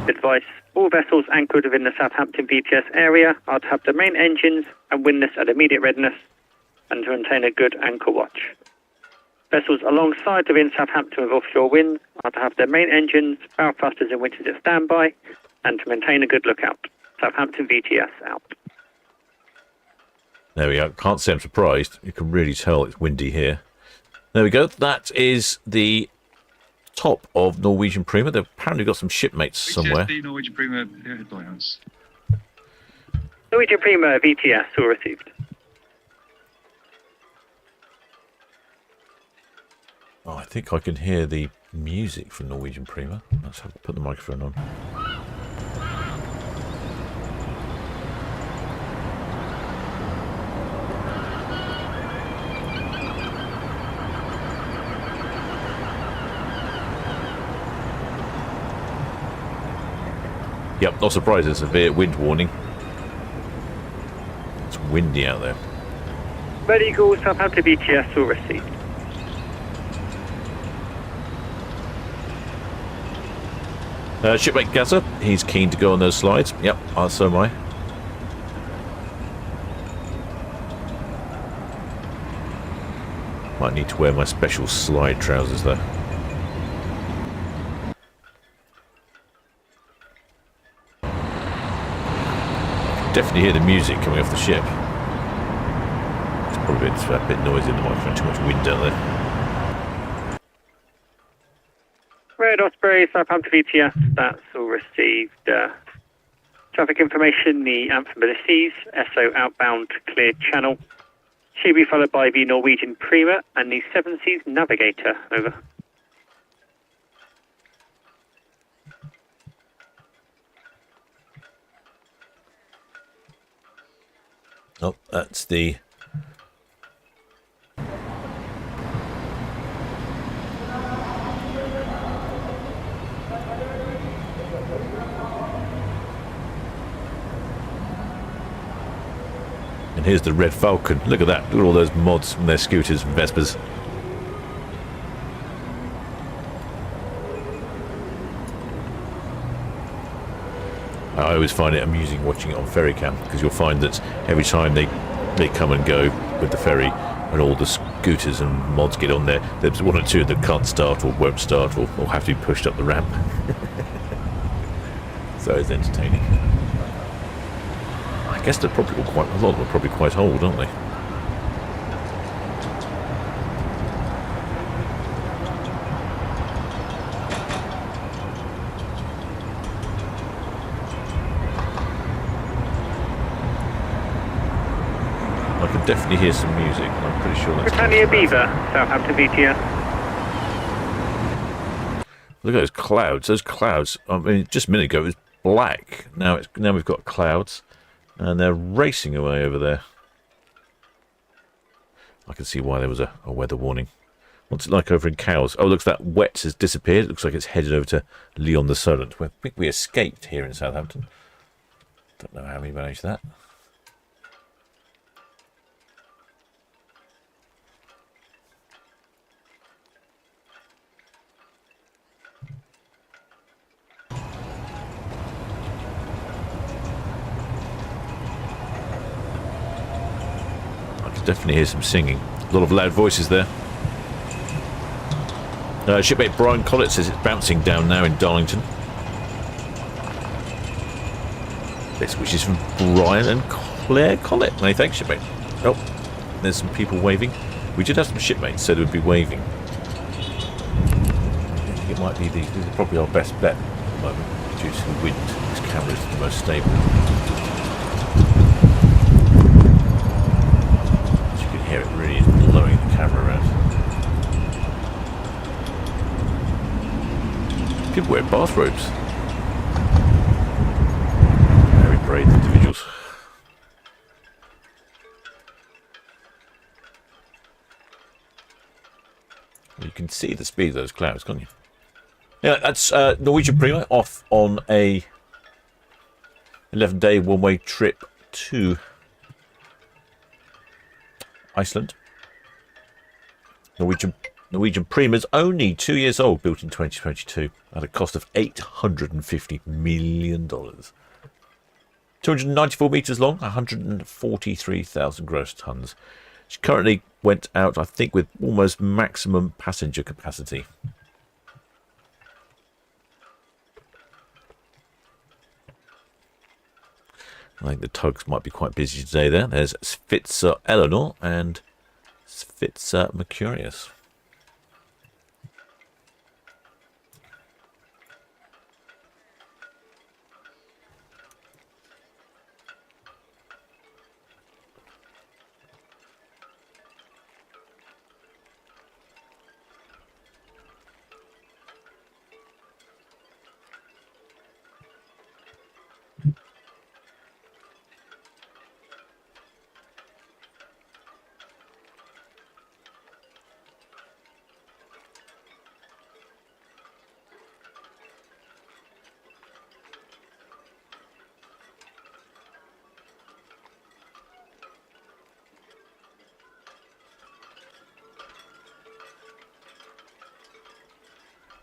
Advice, all vessels anchored within the Southampton VTS area are to have the main engines and windlass at immediate readiness and to maintain a good anchor watch. Vessels alongside within Southampton with offshore winds are to have their main engines, bow thrusters and winches at standby and to maintain a good lookout. Southampton VTS out.
There we go. Can't say I'm surprised. You can really tell it's windy here. There we go. That is the top of Norwegian Prima. They've apparently got some shipmates somewhere.
Norwegian Prima headlines.
Norwegian Prima VTS all received.
Oh, I think I can hear the music from Norwegian Prima. Let's have to put the microphone on. Yep, not surprised, it's a severe wind warning. It's windy out there.
Red Eagle, Southampton VTS all received.
Shipmate Gasser, he's keen to go on those slides. Yep, so am I. Might need to wear my special slide trousers though. Definitely hear the music coming off the ship. It's probably a bit noisy in the microphone, too much wind out there.
Red Osprey, Southampton VTS, that's all received. Traffic information, the Anthem of the Seas, SO outbound clear channel. Should be followed by the Norwegian Prima and the Seven Seas Navigator. Over.
Oh, that's the... And here's the Red Falcon. Look at that. Look at all those mods from their scooters and Vespers. I always find it amusing watching it on ferry cam, because you'll find that every time they come and go with the ferry and all the scooters and mods get on there, there's one or two that can't start or won't start or have to be pushed up the ramp. So it's entertaining. I guess they're probably a lot of them are probably quite old, aren't they? I can definitely hear some music. I'm pretty sure that's...
Britannia Beaver, Southampton VTS.
Look at those clouds. Those clouds. I mean, just a minute ago it was black. Now we've got clouds, and they're racing away over there. I can see why there was a weather warning. What's it like over in Cowes? Oh, looks that wet has disappeared. It looks like it's headed over to Lyon the Solent. I think we escaped here in Southampton. Don't know how we managed that. Definitely hear some singing. A lot of loud voices there. Shipmate Brian Collett says it's bouncing down now in Darlington. Best wishes from Brian and Claire Collett. Many thanks, shipmate. Oh, there's some people waving. We did have some shipmates said they would be waving. I think it might be these. This is probably our best bet at the moment due to the wind. This camera is the most stable. Here it really is blowing the camera around. People wear bathrobes. Very brave individuals. You can see the speed of those clouds, can't you? Yeah, that's Norwegian Prima off on a 11-day one-way trip to Iceland. Norwegian Prima's only 2 years old, built in 2022 at a cost of $850 million. 294 metres long, 143,000 gross tonnes. She currently went out, I think, with almost maximum passenger capacity. I think the tugs might be quite busy today there. There's Svitzer Eleanor and Svitzer Mercurius.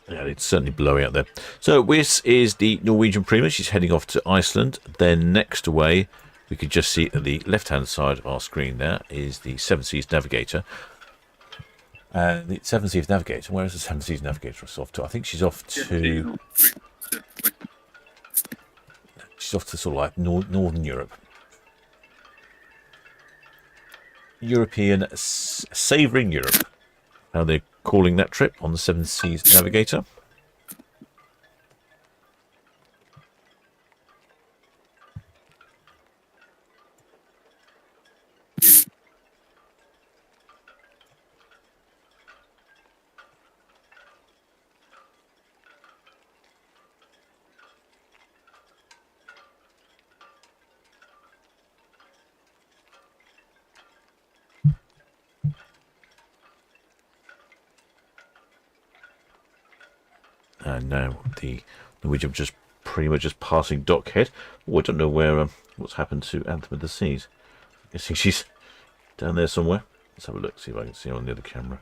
Yeah, it's certainly blowing out there. So this is the Norwegian Prima. She's heading off to Iceland. Then next away, we could just see at the left-hand side of our screen there is the Seven Seas Navigator. The Seven Seas Navigator. Where is the Seven Seas Navigator off to? I think she's off to... She's off to sort of like Northern Europe. European, savouring Europe. How they're calling that trip on the Seven Seas Navigator. And now the Norwegian just pretty much just passing dockhead. Oh, I don't know where what's happened to Anthem of the Seas. I'm guessing she's down there somewhere. Let's have a look, see if I can see her on the other camera.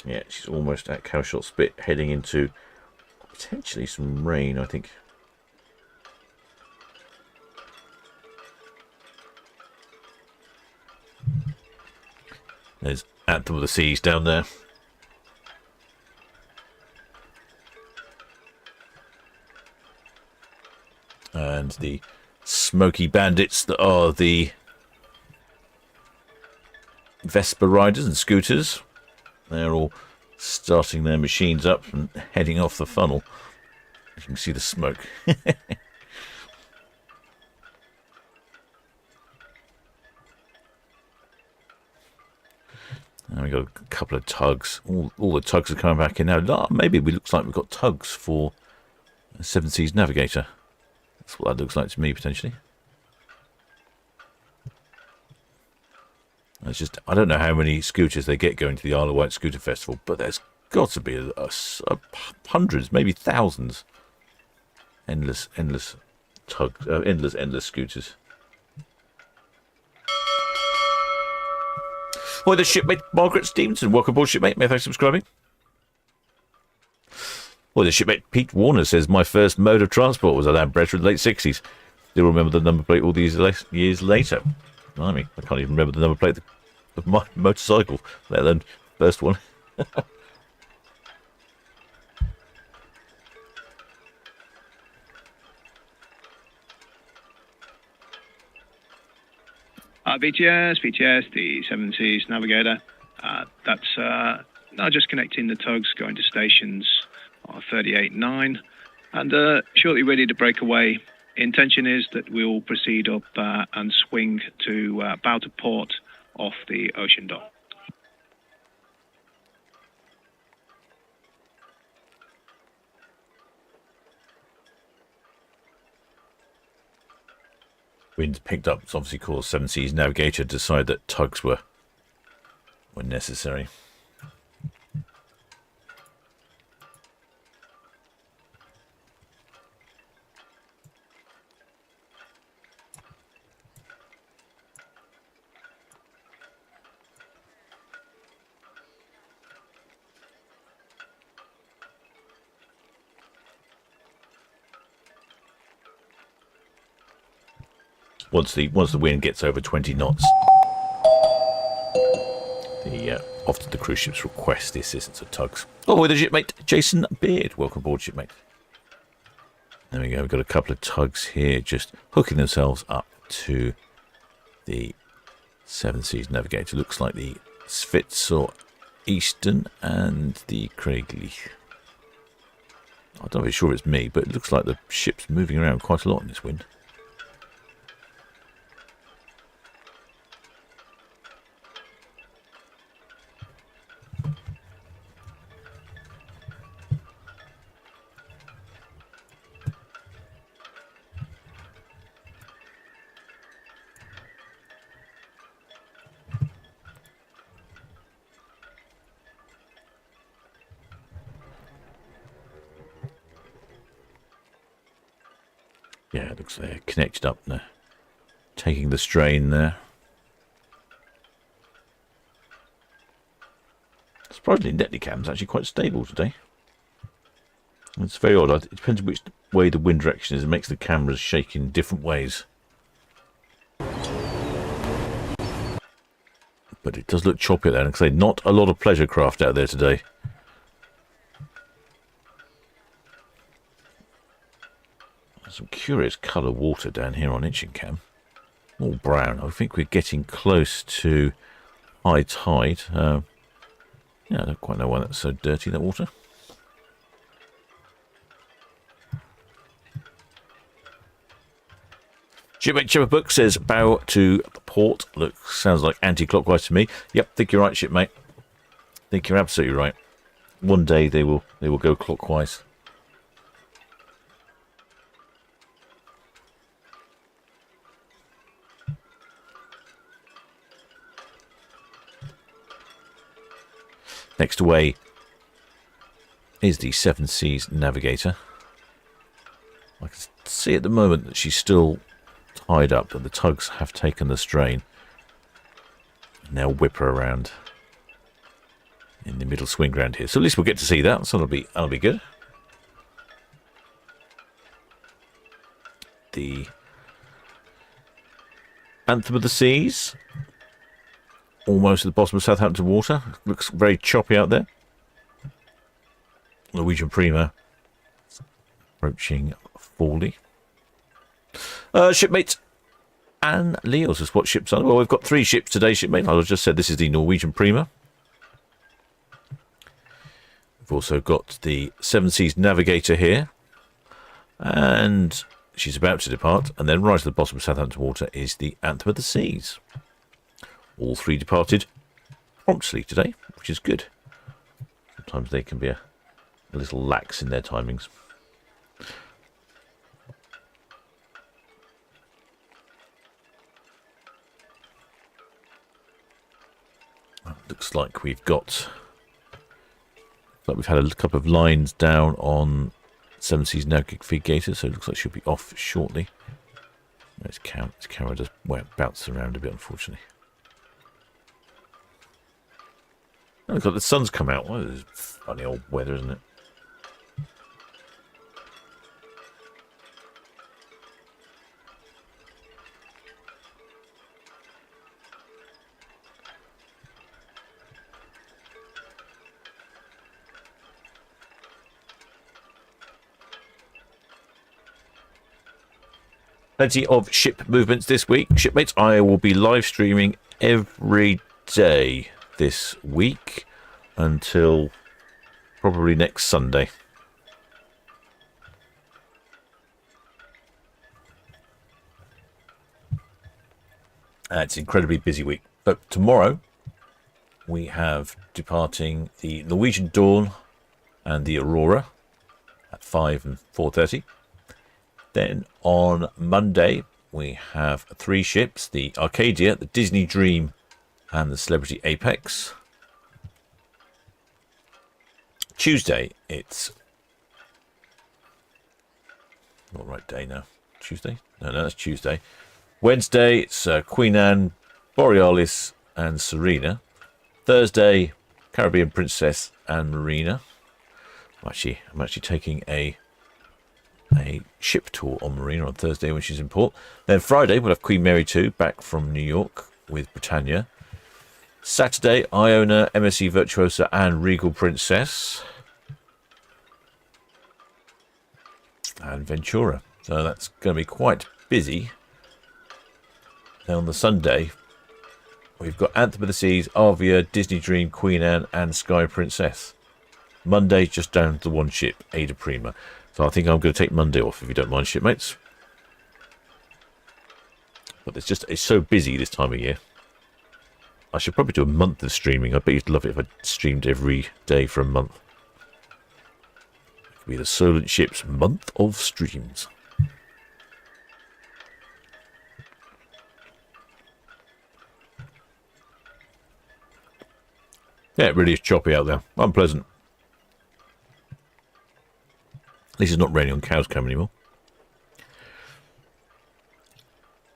Yeah, she's almost at Cowshot Spit, heading into potentially some rain, I think. There's Anthem of the Seas down there. And the smoky bandits that are the Vespa riders and scooters. They're all starting their machines up and heading off the funnel. You can see the smoke. And we've got a couple of tugs. All the tugs are coming back in now. Maybe it looks like we've got tugs for Seven Seas Navigator. That's what that looks like to me, potentially. It's just, I don't know how many scooters they get going to the Isle of Wight Scooter Festival, but there's got to be hundreds, maybe thousands. Endless tugs, endless scooters. Hi, the shipmate Margaret Stevenson. Welcome aboard, shipmate. May I thank you for subscribing. Well, the shipmate Pete Warner says, my first mode of transport was a Lambretta in the late 60s. Still remember the number plate all these years later. Blimey, I can't even remember the number plate of my motorcycle, let alone first one.
VTS, the Seven Seas Navigator. That's now just connecting the tugs going to stations 38-9 and shortly ready to break away. Intention is that we'll proceed up and swing to bow to port off the ocean dock.
Wind picked up. It's obviously caused Seven Seas Navigator to decide that tugs were necessary. Once the wind gets over 20 knots, often the cruise ships request the assistance of tugs. Oh, with the shipmate Jason Beard. Welcome aboard, shipmate. There we go. We've got a couple of tugs here just hooking themselves up to the Seven Seas Navigator. Looks like the Svitzer Eastern and the Craigleith. I don't know if it's sure it's me, but it looks like the ship's moving around quite a lot in this wind. Yeah, it looks like they're connected up there, taking the strain there. Surprisingly, Netlicam's actually quite stable today. It's very odd. It depends which way the wind direction is. It makes the cameras shake in different ways. But it does look choppy there. And I say, not a lot of pleasure craft out there today. Some curious colour water down here on Itchingham. All brown. I think we're getting close to high tide. Yeah, I don't quite know why that's so dirty, that water. Shipmate Chipperbook says bow to the port. Sounds like anti-clockwise to me. Yep, think you're right, shipmate. think you're absolutely right. One day they will go clockwise. Next away is the Seven Seas Navigator. I can see at the moment that she's still tied up, but the tugs have taken the strain. And they'll whip her around in the middle swing ground here. So at least we'll get to see that, so that'll be good. The Anthem of the Seas, almost at the bottom of Southampton water. Looks very choppy out there. Norwegian Prima approaching 40. Shipmate and Leos is what ships are. Well, we've got 3 ships today, shipmate. I just said this is the Norwegian Prima. We've also got the Seven Seas Navigator here. And she's about to depart. And then right at the bottom of Southampton water is the Anthem of the Seas. All 3 departed promptly today, which is good. Sometimes they can be a little lax in their timings. Looks like we've had a couple of lines down on Seven Seas Navigator, so it looks like she'll be off shortly. Its camera just bounces around a bit, unfortunately. Oh, look, the sun's come out. Well, this is funny old weather, isn't it? Plenty of ship movements this week. Shipmates, I will be live streaming every day this week until probably next Sunday. It's an incredibly busy week. But tomorrow we have departing the Norwegian Dawn and the Aurora at 5 and 4:30. Then on Monday, we have 3 ships, the Arcadia, the Disney Dream, and the Celebrity Apex. Tuesday, it's... Not right day now. Tuesday? No, that's Tuesday. Wednesday, it's Queen Anne, Borealis, and Serena. Thursday, Caribbean Princess and Marina. I'm actually taking a ship tour on Marina on Thursday when she's in port. Then Friday we'll have Queen Mary 2 back from New York with Britannia. Saturday, Iona, MSC Virtuosa and Regal Princess. And Ventura. So that's going to be quite busy. Then on the Sunday, we've got Anthem of the Seas, Arvia, Disney Dream, Queen Anne and Sky Princess. Monday, just down to 1 ship, Ada Prima. So I think I'm going to take Monday off, if you don't mind, shipmates. But it's so busy this time of year. I should probably do a month of streaming. I bet you'd love it if I streamed every day for a month. It could be the Solent Ships month of streams. Yeah, it really is choppy out there. Unpleasant. At least it's not raining on Cow's Cam anymore.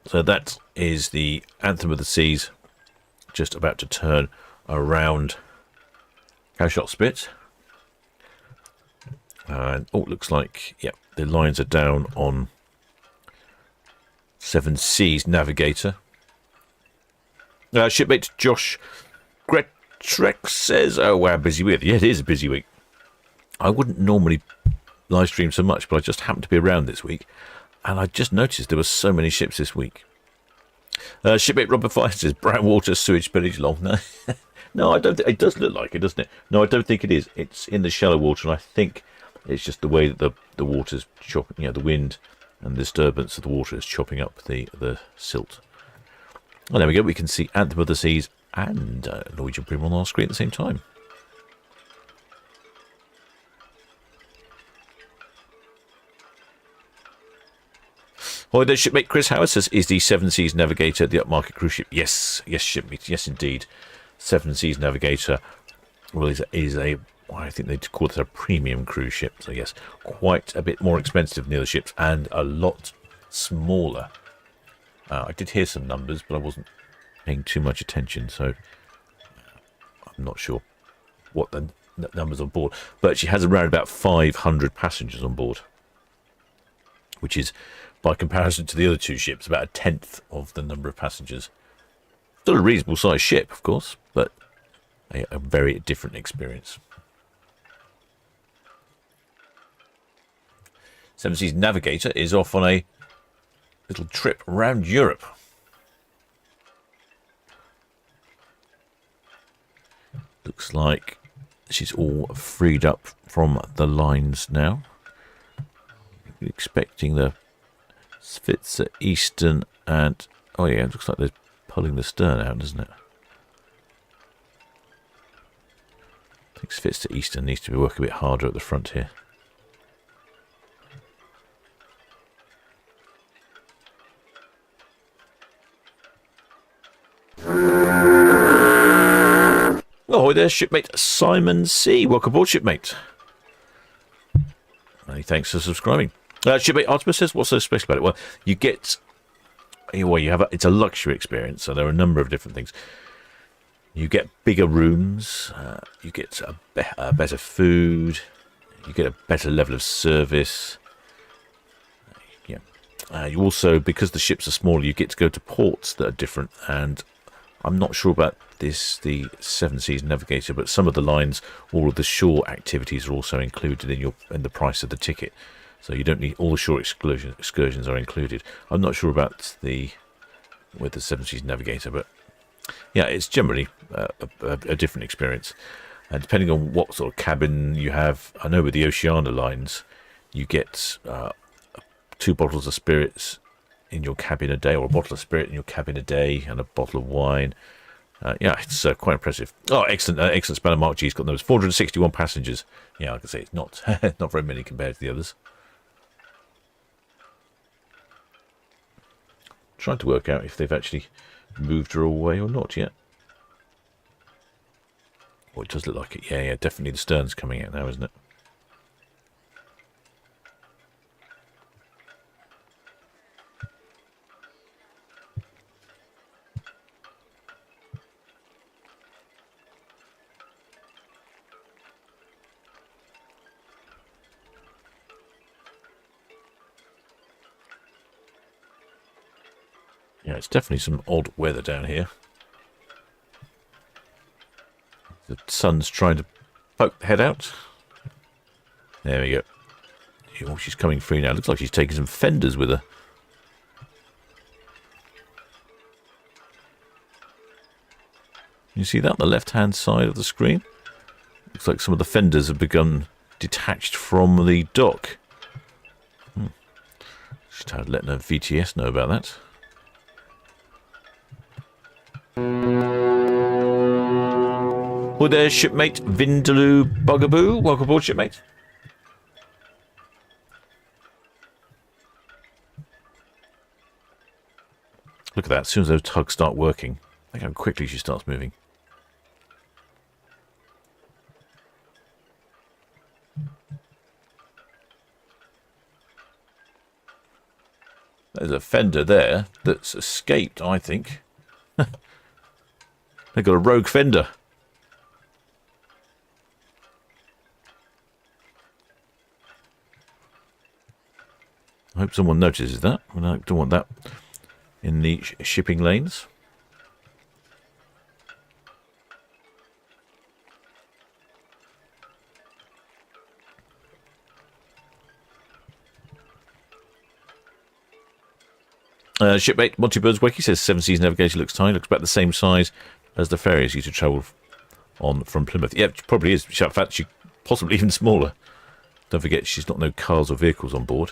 So that is the Anthem of the Seas, just about to turn around Cowshot Spit. And it looks like, yeah, the lines are down on Seven Seas Navigator. Shipmate Josh Gretrek says, oh wow, busy week. Yeah, it is a busy week. I wouldn't normally live stream so much, but I just happened to be around this week, and I just noticed there were so many ships this week. Shipmate Robert Fire says brown water sewage spillage long. No, no, I don't. It does look like it, doesn't it? No, I don't think it is. It's in the shallow water, and I think it's just the way that the water's chopping. The wind and the disturbance of the water is chopping up the silt. Well, there we go. We can see Anthem of the Seas and Norwegian Prima on our screen at the same time. Hi there, shipmate Chris Howard says, is the Seven Seas Navigator the upmarket cruise ship? Yes, shipmate, yes indeed. Seven Seas Navigator is a I think they'd call it a premium cruise ship. So yes, quite a bit more expensive than the other ships and a lot smaller. I did hear some numbers, but I wasn't paying too much attention, so I'm not sure what the numbers on board. But she has around about 500 passengers on board, which is, by comparison to the other two ships, about a tenth of the number of passengers. Still a reasonable sized ship, of course, but a very different experience. Seven Seas Navigator is off on a little trip around Europe. Looks like she's all freed up from the lines now. Expecting the Svitzer Eastern and... oh yeah, it looks like they're pulling the stern out, doesn't it? I think Svitzer Eastern needs to be working a bit harder at the front here. Oh, there's shipmate Simon C. Welcome aboard, shipmate. Many thanks for subscribing. Shipmate Artemis says, what's so special about it? Well, you get... well, you have it's a luxury experience, so there are a number of different things. You get bigger rooms, you get a better food, you get a better level of service. Yeah. You also, because the ships are smaller, you get to go to ports that are different, and I'm not sure about the Seven Seas Navigator, but some of the lines, all of the shore activities are also included in the price of the ticket. So you don't need all the shore excursions are included. I'm not sure about with the Seven Seas Navigator, but yeah, it's generally a different experience. And depending on what sort of cabin you have, I know with the Oceania lines, you get 2 bottles of spirits in your cabin a day, or a bottle of spirit in your cabin a day, and a bottle of wine. Yeah, it's quite impressive. Oh, excellent, excellent spanner. Mark G's got those 461 passengers. Yeah, like I say, it's not not very many compared to the others. Trying to work out if they've actually moved her away or not yet. Oh, it does look like it. Yeah, definitely the stern's coming out now, isn't it? Yeah, it's definitely some odd weather down here. The sun's trying to poke the head out. There we go. Oh, she's coming free now. Looks like she's taking some fenders with her. You see that on the left-hand side of the screen? Looks like some of the fenders have begun detached from the dock. Just letting her VTS know about that. Oh, there's shipmate Vindaloo Bugaboo. Welcome aboard, shipmate. Look at that. As soon as those tugs start working, look how quickly she starts moving. There's a fender there that's escaped, I think. They've got a rogue fender. I hope someone notices that. I don't want that in the shipping lanes. Shipmate Monty Birds Wakey says Seven Seas Navigator looks tiny, looks about the same size as the ferries used to travel on from Plymouth. Yeah, it probably is. In fact, she's possibly even smaller. Don't forget, she's got no cars or vehicles on board.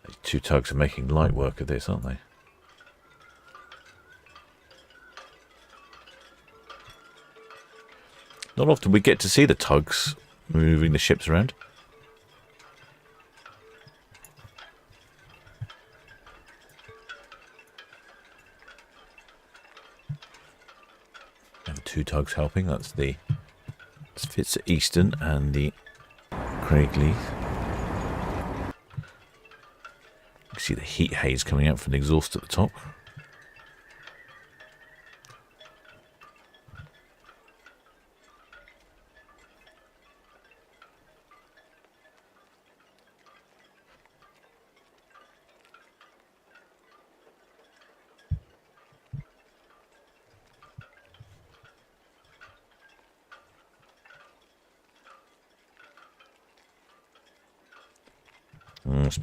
These 2 tugs are making light work of this, aren't they? Not often we get to see the tugs moving the ships around. And 2 tugs helping. That's the Fitz Eastern and the Craigleith. You can see the heat haze coming out from the exhaust at the top.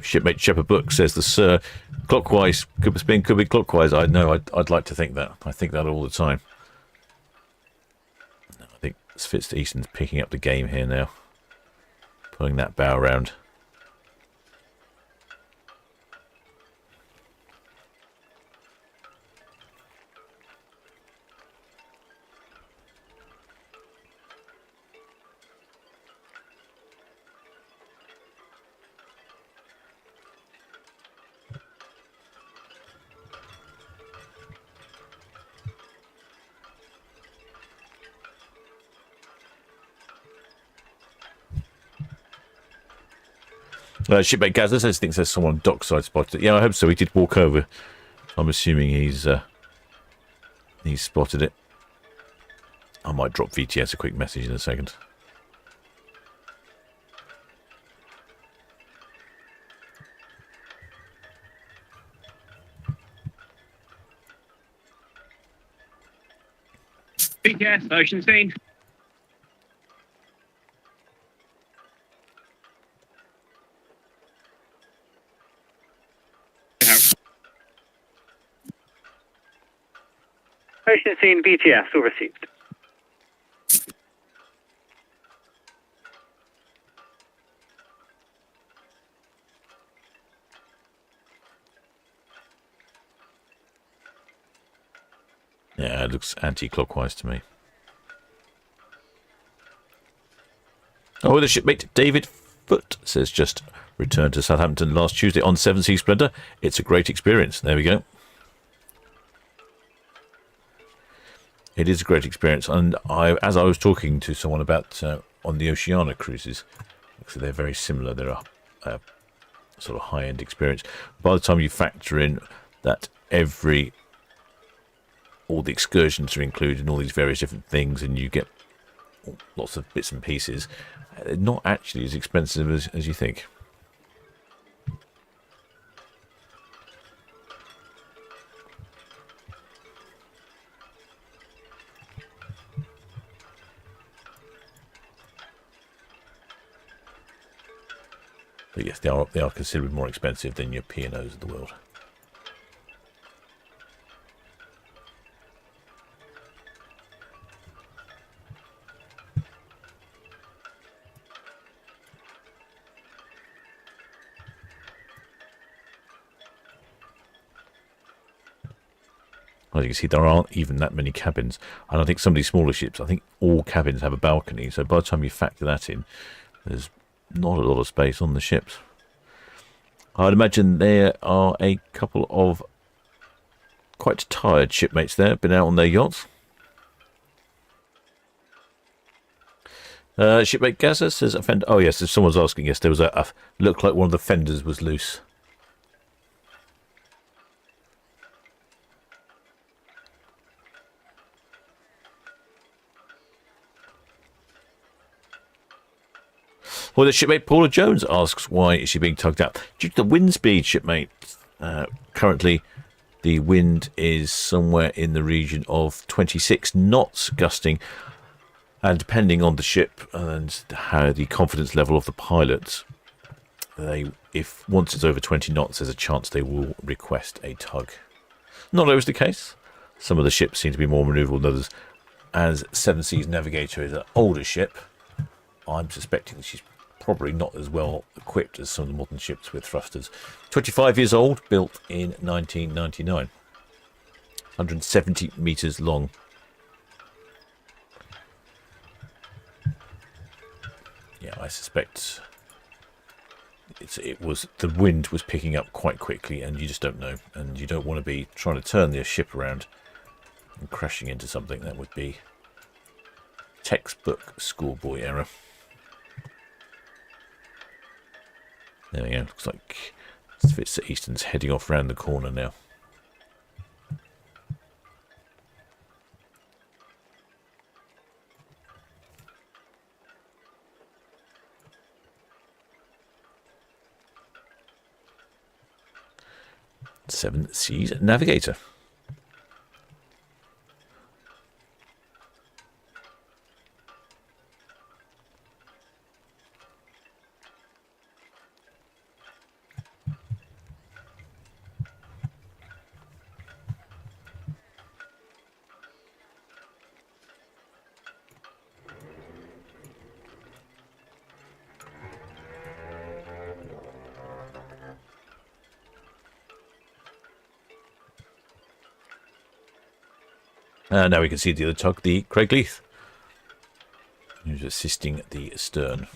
Shipmate Shepherd Book says the Sir clockwise could be clockwise. I know. I'd like to think that. I think that all the time. I think Fitz Easton's picking up the game here now, pulling that bow around. Shipmate Gaz says thinks there's someone dockside spotted it. Yeah, I hope so. He did walk over. I'm assuming he's spotted it. I might drop VTS a quick message in a second.
BTS, Ocean Scene.
Ocean Scene VTS, all received.
Yeah, it looks anti-clockwise to me. Oh, the shipmate David Foote says just returned to Southampton last Tuesday on 7 Sea Splendor. It's a great experience. There we go. It is a great experience, and as I was talking to someone about on the Oceania cruises, so they're very similar. They're a sort of high-end experience. By the time you factor in that all the excursions are included in all these various different things, and you get lots of bits and pieces, they're not actually as expensive as you think. But yes, they are considerably more expensive than your P&Os of the world. As you can see, there aren't even that many cabins. And I think some of these smaller ships, I think all cabins have a balcony. So by the time you factor that in, there's not a lot of space on the ships. I'd imagine there are a couple of quite tired shipmates there, been out on their yachts. Shipmate Gaza says a fender. Oh yes, if someone's asking, yes, there was a looked like one of the fenders was loose. Well, the shipmate Paula Jones asks, why is she being tugged out? Due to the wind speed, shipmate. Currently, the wind is somewhere in the region of 26 knots gusting. And depending on the ship and how the confidence level of the pilots, if once it's over 20 knots, there's a chance they will request a tug. Not always the case. Some of the ships seem to be more manoeuvrable than others. As Seven Seas Navigator is an older ship, I'm suspecting she's probably not as well equipped as some of the modern ships with thrusters. 25 years old, built in 1999. 170 metres long. I suspect the wind was picking up quite quickly, and you just don't know, and you don't want to be trying to turn the ship around and crashing into something. That would be textbook schoolboy error. There we go. Looks like Svitzer Easton's heading off round the corner now. Seven Seas Navigator. Now we can see the other tug, the Craigleith, who's assisting the stern.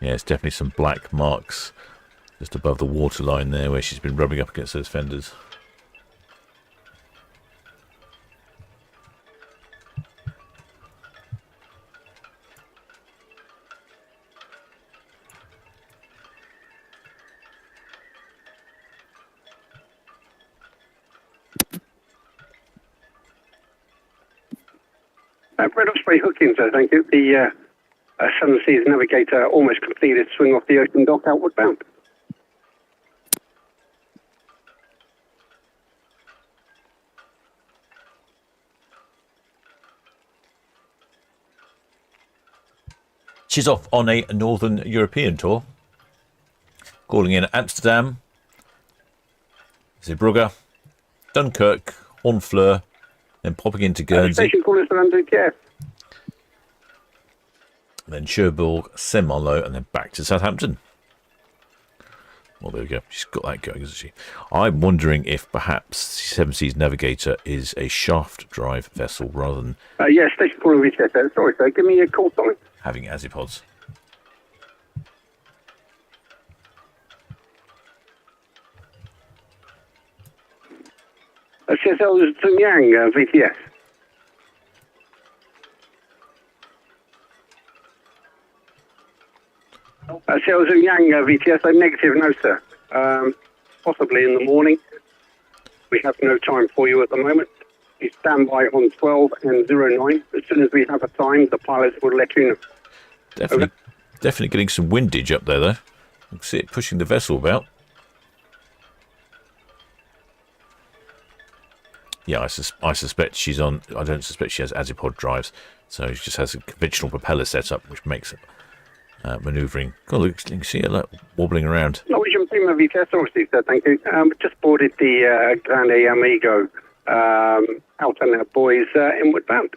Yeah, it's definitely some black marks just above the waterline there where she's been rubbing up against those fenders.
Red Osprey Hookings, thank you. The Seven Seas Navigator almost completed swing off the open dock outward bound.
She's off on a Northern European tour, calling in Amsterdam, Zeebrugge, Dunkirk, Honfleur, then popping into Guernsey.
Station callers for London, yeah.
Then Cherbourg, Saint-Malo, and then back to Southampton. Well, there we go. She's got that going, isn't she? I'm wondering if perhaps Seven Seas Navigator is a shaft drive vessel rather than...
yeah, station caller reset. Sorry, sir. Give me a call, sorry.
Having azipods.
CSL Zhunyang, VTS. CSL Zhunyang, VTS, negative, no, sir. Possibly in the morning. We have no time for you at the moment. You stand by on 12 and 09. As soon as we have a time, the pilots will let you know.
Definitely getting some windage up there, though. I can see it pushing the vessel about. Yeah, I suspect she's on... I don't suspect she has azipod drives, so she just has a conventional propeller setup, which makes it manoeuvring. God, look, you can see it like, wobbling around.
Norwegian Prima VTS, obviously, sir, thank you. Just boarded the Grande Amigo out on our boys inward bound.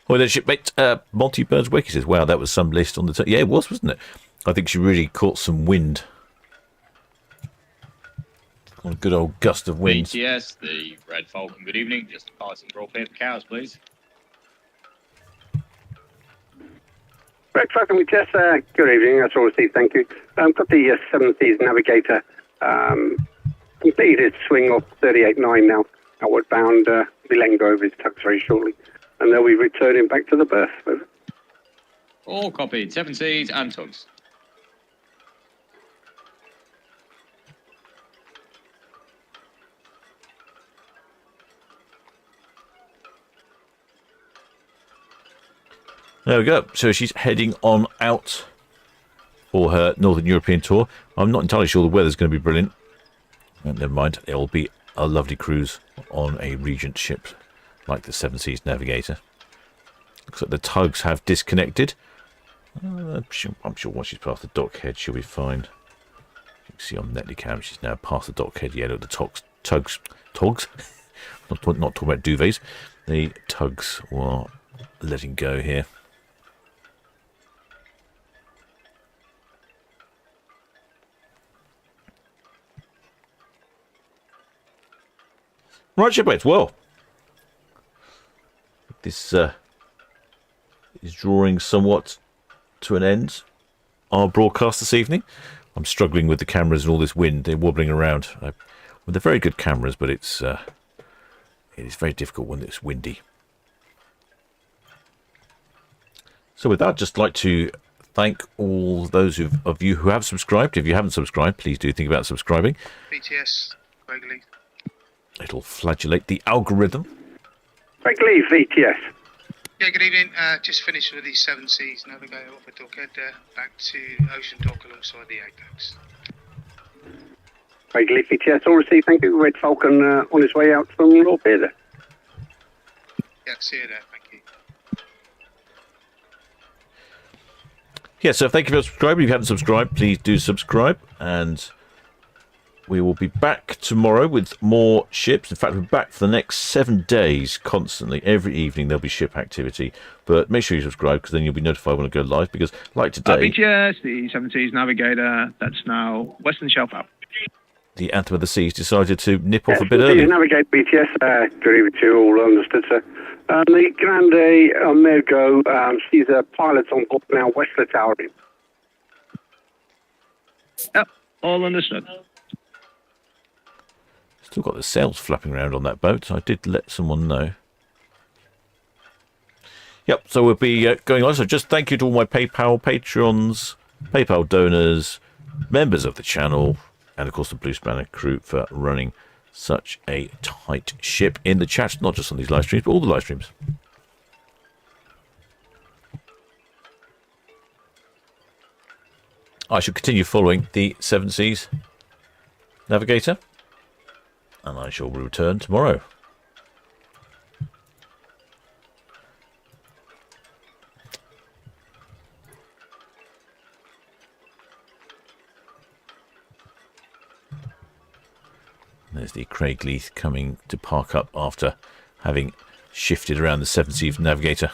Well, then shipmate Monty Burns Wiki says, wow, that was some list on the... Yeah, it was, wasn't it? I think she really caught some wind. A good old gust of wind.
BTS, the Red Falcon, good evening. Just passing raw paper cows, please.
Red Falcon VTS, good evening, that's all received, thank you. Got the Seven Seas Navigator completed swing off 38.9 now, outward bound. Be letting go of his tucks very shortly. And they'll be returning back to the berth.
All copied. 7 Seas and tugs.
There we go. So she's heading on out for her Northern European tour. I'm not entirely sure the weather's going to be brilliant. Never mind, it'll be a lovely cruise on a Regent ship like the Seven Seas Navigator. Looks like the tugs have disconnected. I'm sure once she's past the dockhead, she'll be fine. You can see on Netlycam, she's now past the dockhead. Yeah, look, the tugs? not talking about duvets. The tugs are letting go here. Right, shipmates. Well, this is drawing somewhat to an end. Our broadcast this evening. I'm struggling with the cameras and all this wind. They're wobbling around. Well, they're very good cameras, but it is very difficult when it's windy. So with that, I'd just like to thank all those of you who have subscribed. If you haven't subscribed, please do think about subscribing.
BTS, Gregory.
It'll flagellate the algorithm.
Craig Lee, VTS.
Yeah, good evening. Just finished with the Seven Seas Navigator off the dockhead back to Ocean Dock alongside the Apex.
Craig Lee, VTS. All received. Thank you. Red Falcon on his way out from Royal Pier there.
Yeah, see you there. Thank you.
Yeah, so thank you for subscribing. If you haven't subscribed, please do subscribe. And we will be back tomorrow with more ships. In fact, we're back for the next 7 days constantly. Every evening there'll be ship activity. But make sure you subscribe because then you'll be notified when I go live. Because like today...
BTS, the Seven Seas Navigator, that's now Western Shelf out.
The Anthem of the Seas decided to nip off a bit early.
Navigate BTS. Good evening to you all. Understood, sir. The Grande Amerigo sees pilots on board now, Westler Tower.
Yep, all understood.
Still got the sails flapping around on that boat. I did let someone know. Yep, so we'll be going on. So just thank you to all my PayPal patrons, PayPal donors, members of the channel, and of course the Blue Spanner crew for running such a tight ship in the chat, not just on these live streams, but all the live streams. I shall continue following the Seven Seas Navigator, and I shall return tomorrow. There's the Craig Leith coming to park up after having shifted around the Seven Seas Navigator.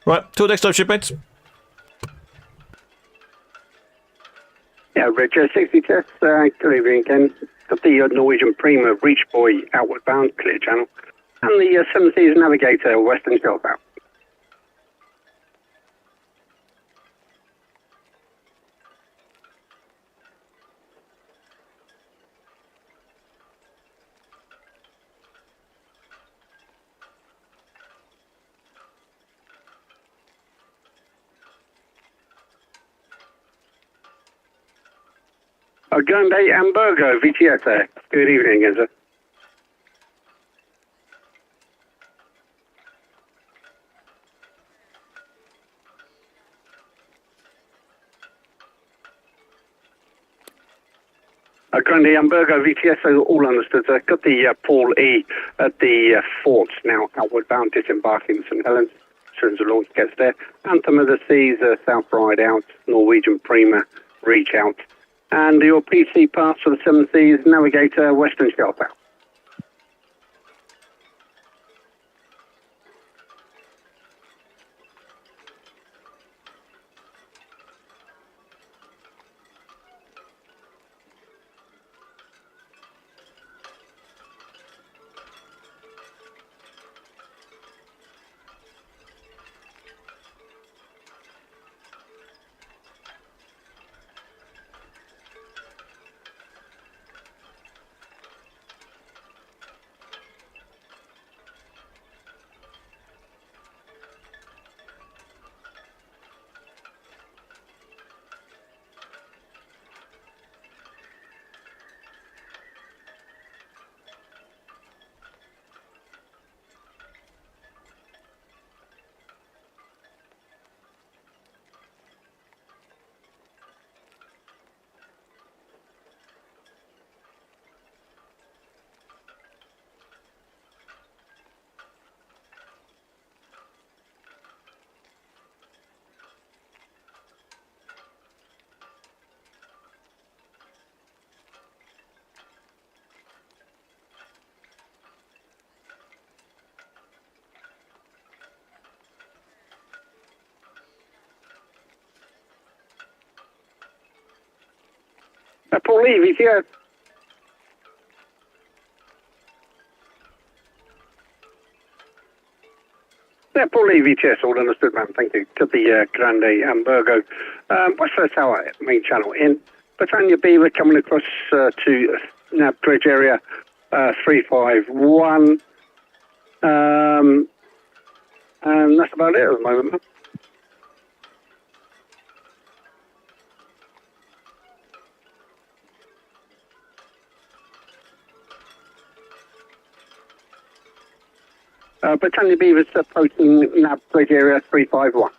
Right, till next time, shipmates.
Yeah, Richard, 60 tests. Good evening again. Got the Norwegian Prima Reach Boy outward bound, clear channel. And the Seven Seas Navigator Western Shelf out. Grande Hamburgo, VTS there. Good evening again, sir. Grande Hamburgo, VTS, so all understood, sir. Got the Paul E at the fort now, outward bound, disembarking St Helens. As soon as the launch gets there. Anthem of the Seas, South Ride out. Norwegian Prima, Reach out. And your PC pass for the Seven Seas Navigator Western Shelf out. Paul Lee, VTS. Yeah, Paul Lee, VTS, all understood, man. Thank you. To the Grande Hamburgo. West Tower, main channel in. Britannia Beaver coming across to Nab Bridge area 351. And that's about it at the moment, man. Britannia Beaver's approaching Nab Bridge area 351.